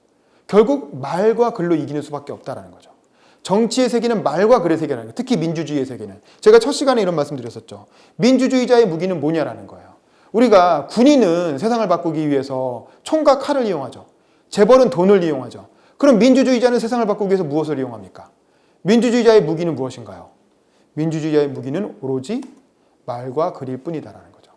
결국 말과 글로 이기는 수밖에 없다라는 거죠. 정치의 세계는 말과 글의 세계라는 거예요. 특히 민주주의의 세계는. 제가 첫 시간에 이런 말씀 드렸었죠. 민주주의자의 무기는 뭐냐라는 거예요. 우리가 군인은 세상을 바꾸기 위해서 총과 칼을 이용하죠. 재벌은 돈을 이용하죠. 그럼 민주주의자는 세상을 바꾸기 위해서 무엇을 이용합니까? 민주주의자의 무기는 무엇인가요? 민주주의자의 무기는 오로지 말과 글일 뿐이다라는 거죠.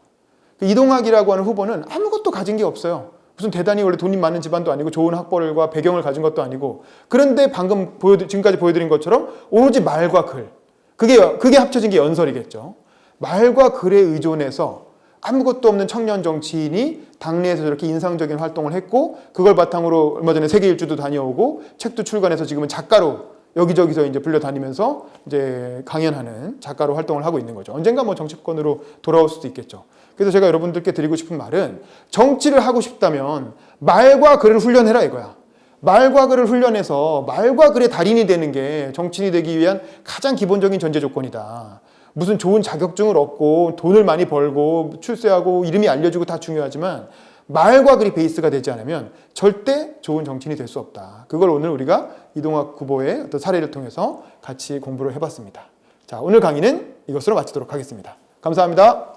이동학이라고 하는 후보는 아무것도 가진 게 없어요. 무슨 대단히 원래 돈이 많은 집안도 아니고 좋은 학벌과 배경을 가진 것도 아니고, 그런데 방금 지금까지 보여드린 것처럼 오로지 말과 글, 그게 합쳐진 게 연설이겠죠. 말과 글에 의존해서 아무것도 없는 청년 정치인이 당내에서 저렇게 인상적인 활동을 했고, 그걸 바탕으로 얼마 전에 세계 일주도 다녀오고 책도 출간해서 지금은 작가로 여기저기서 이제 불려다니면서 이제 강연하는 작가로 활동을 하고 있는 거죠. 언젠가 뭐 정치권으로 돌아올 수도 있겠죠. 그래서 제가 여러분들께 드리고 싶은 말은, 정치를 하고 싶다면 말과 글을 훈련해라 이거야. 말과 글을 훈련해서 말과 글의 달인이 되는 게 정치인이 되기 위한 가장 기본적인 전제 조건이다. 무슨 좋은 자격증을 얻고 돈을 많이 벌고 출세하고 이름이 알려지고 다 중요하지만 말과 글이 베이스가 되지 않으면 절대 좋은 정치인이 될 수 없다. 그걸 오늘 우리가 이동학 후보의 어떤 사례를 통해서 같이 공부를 해봤습니다. 자, 오늘 강의는 이것으로 마치도록 하겠습니다. 감사합니다.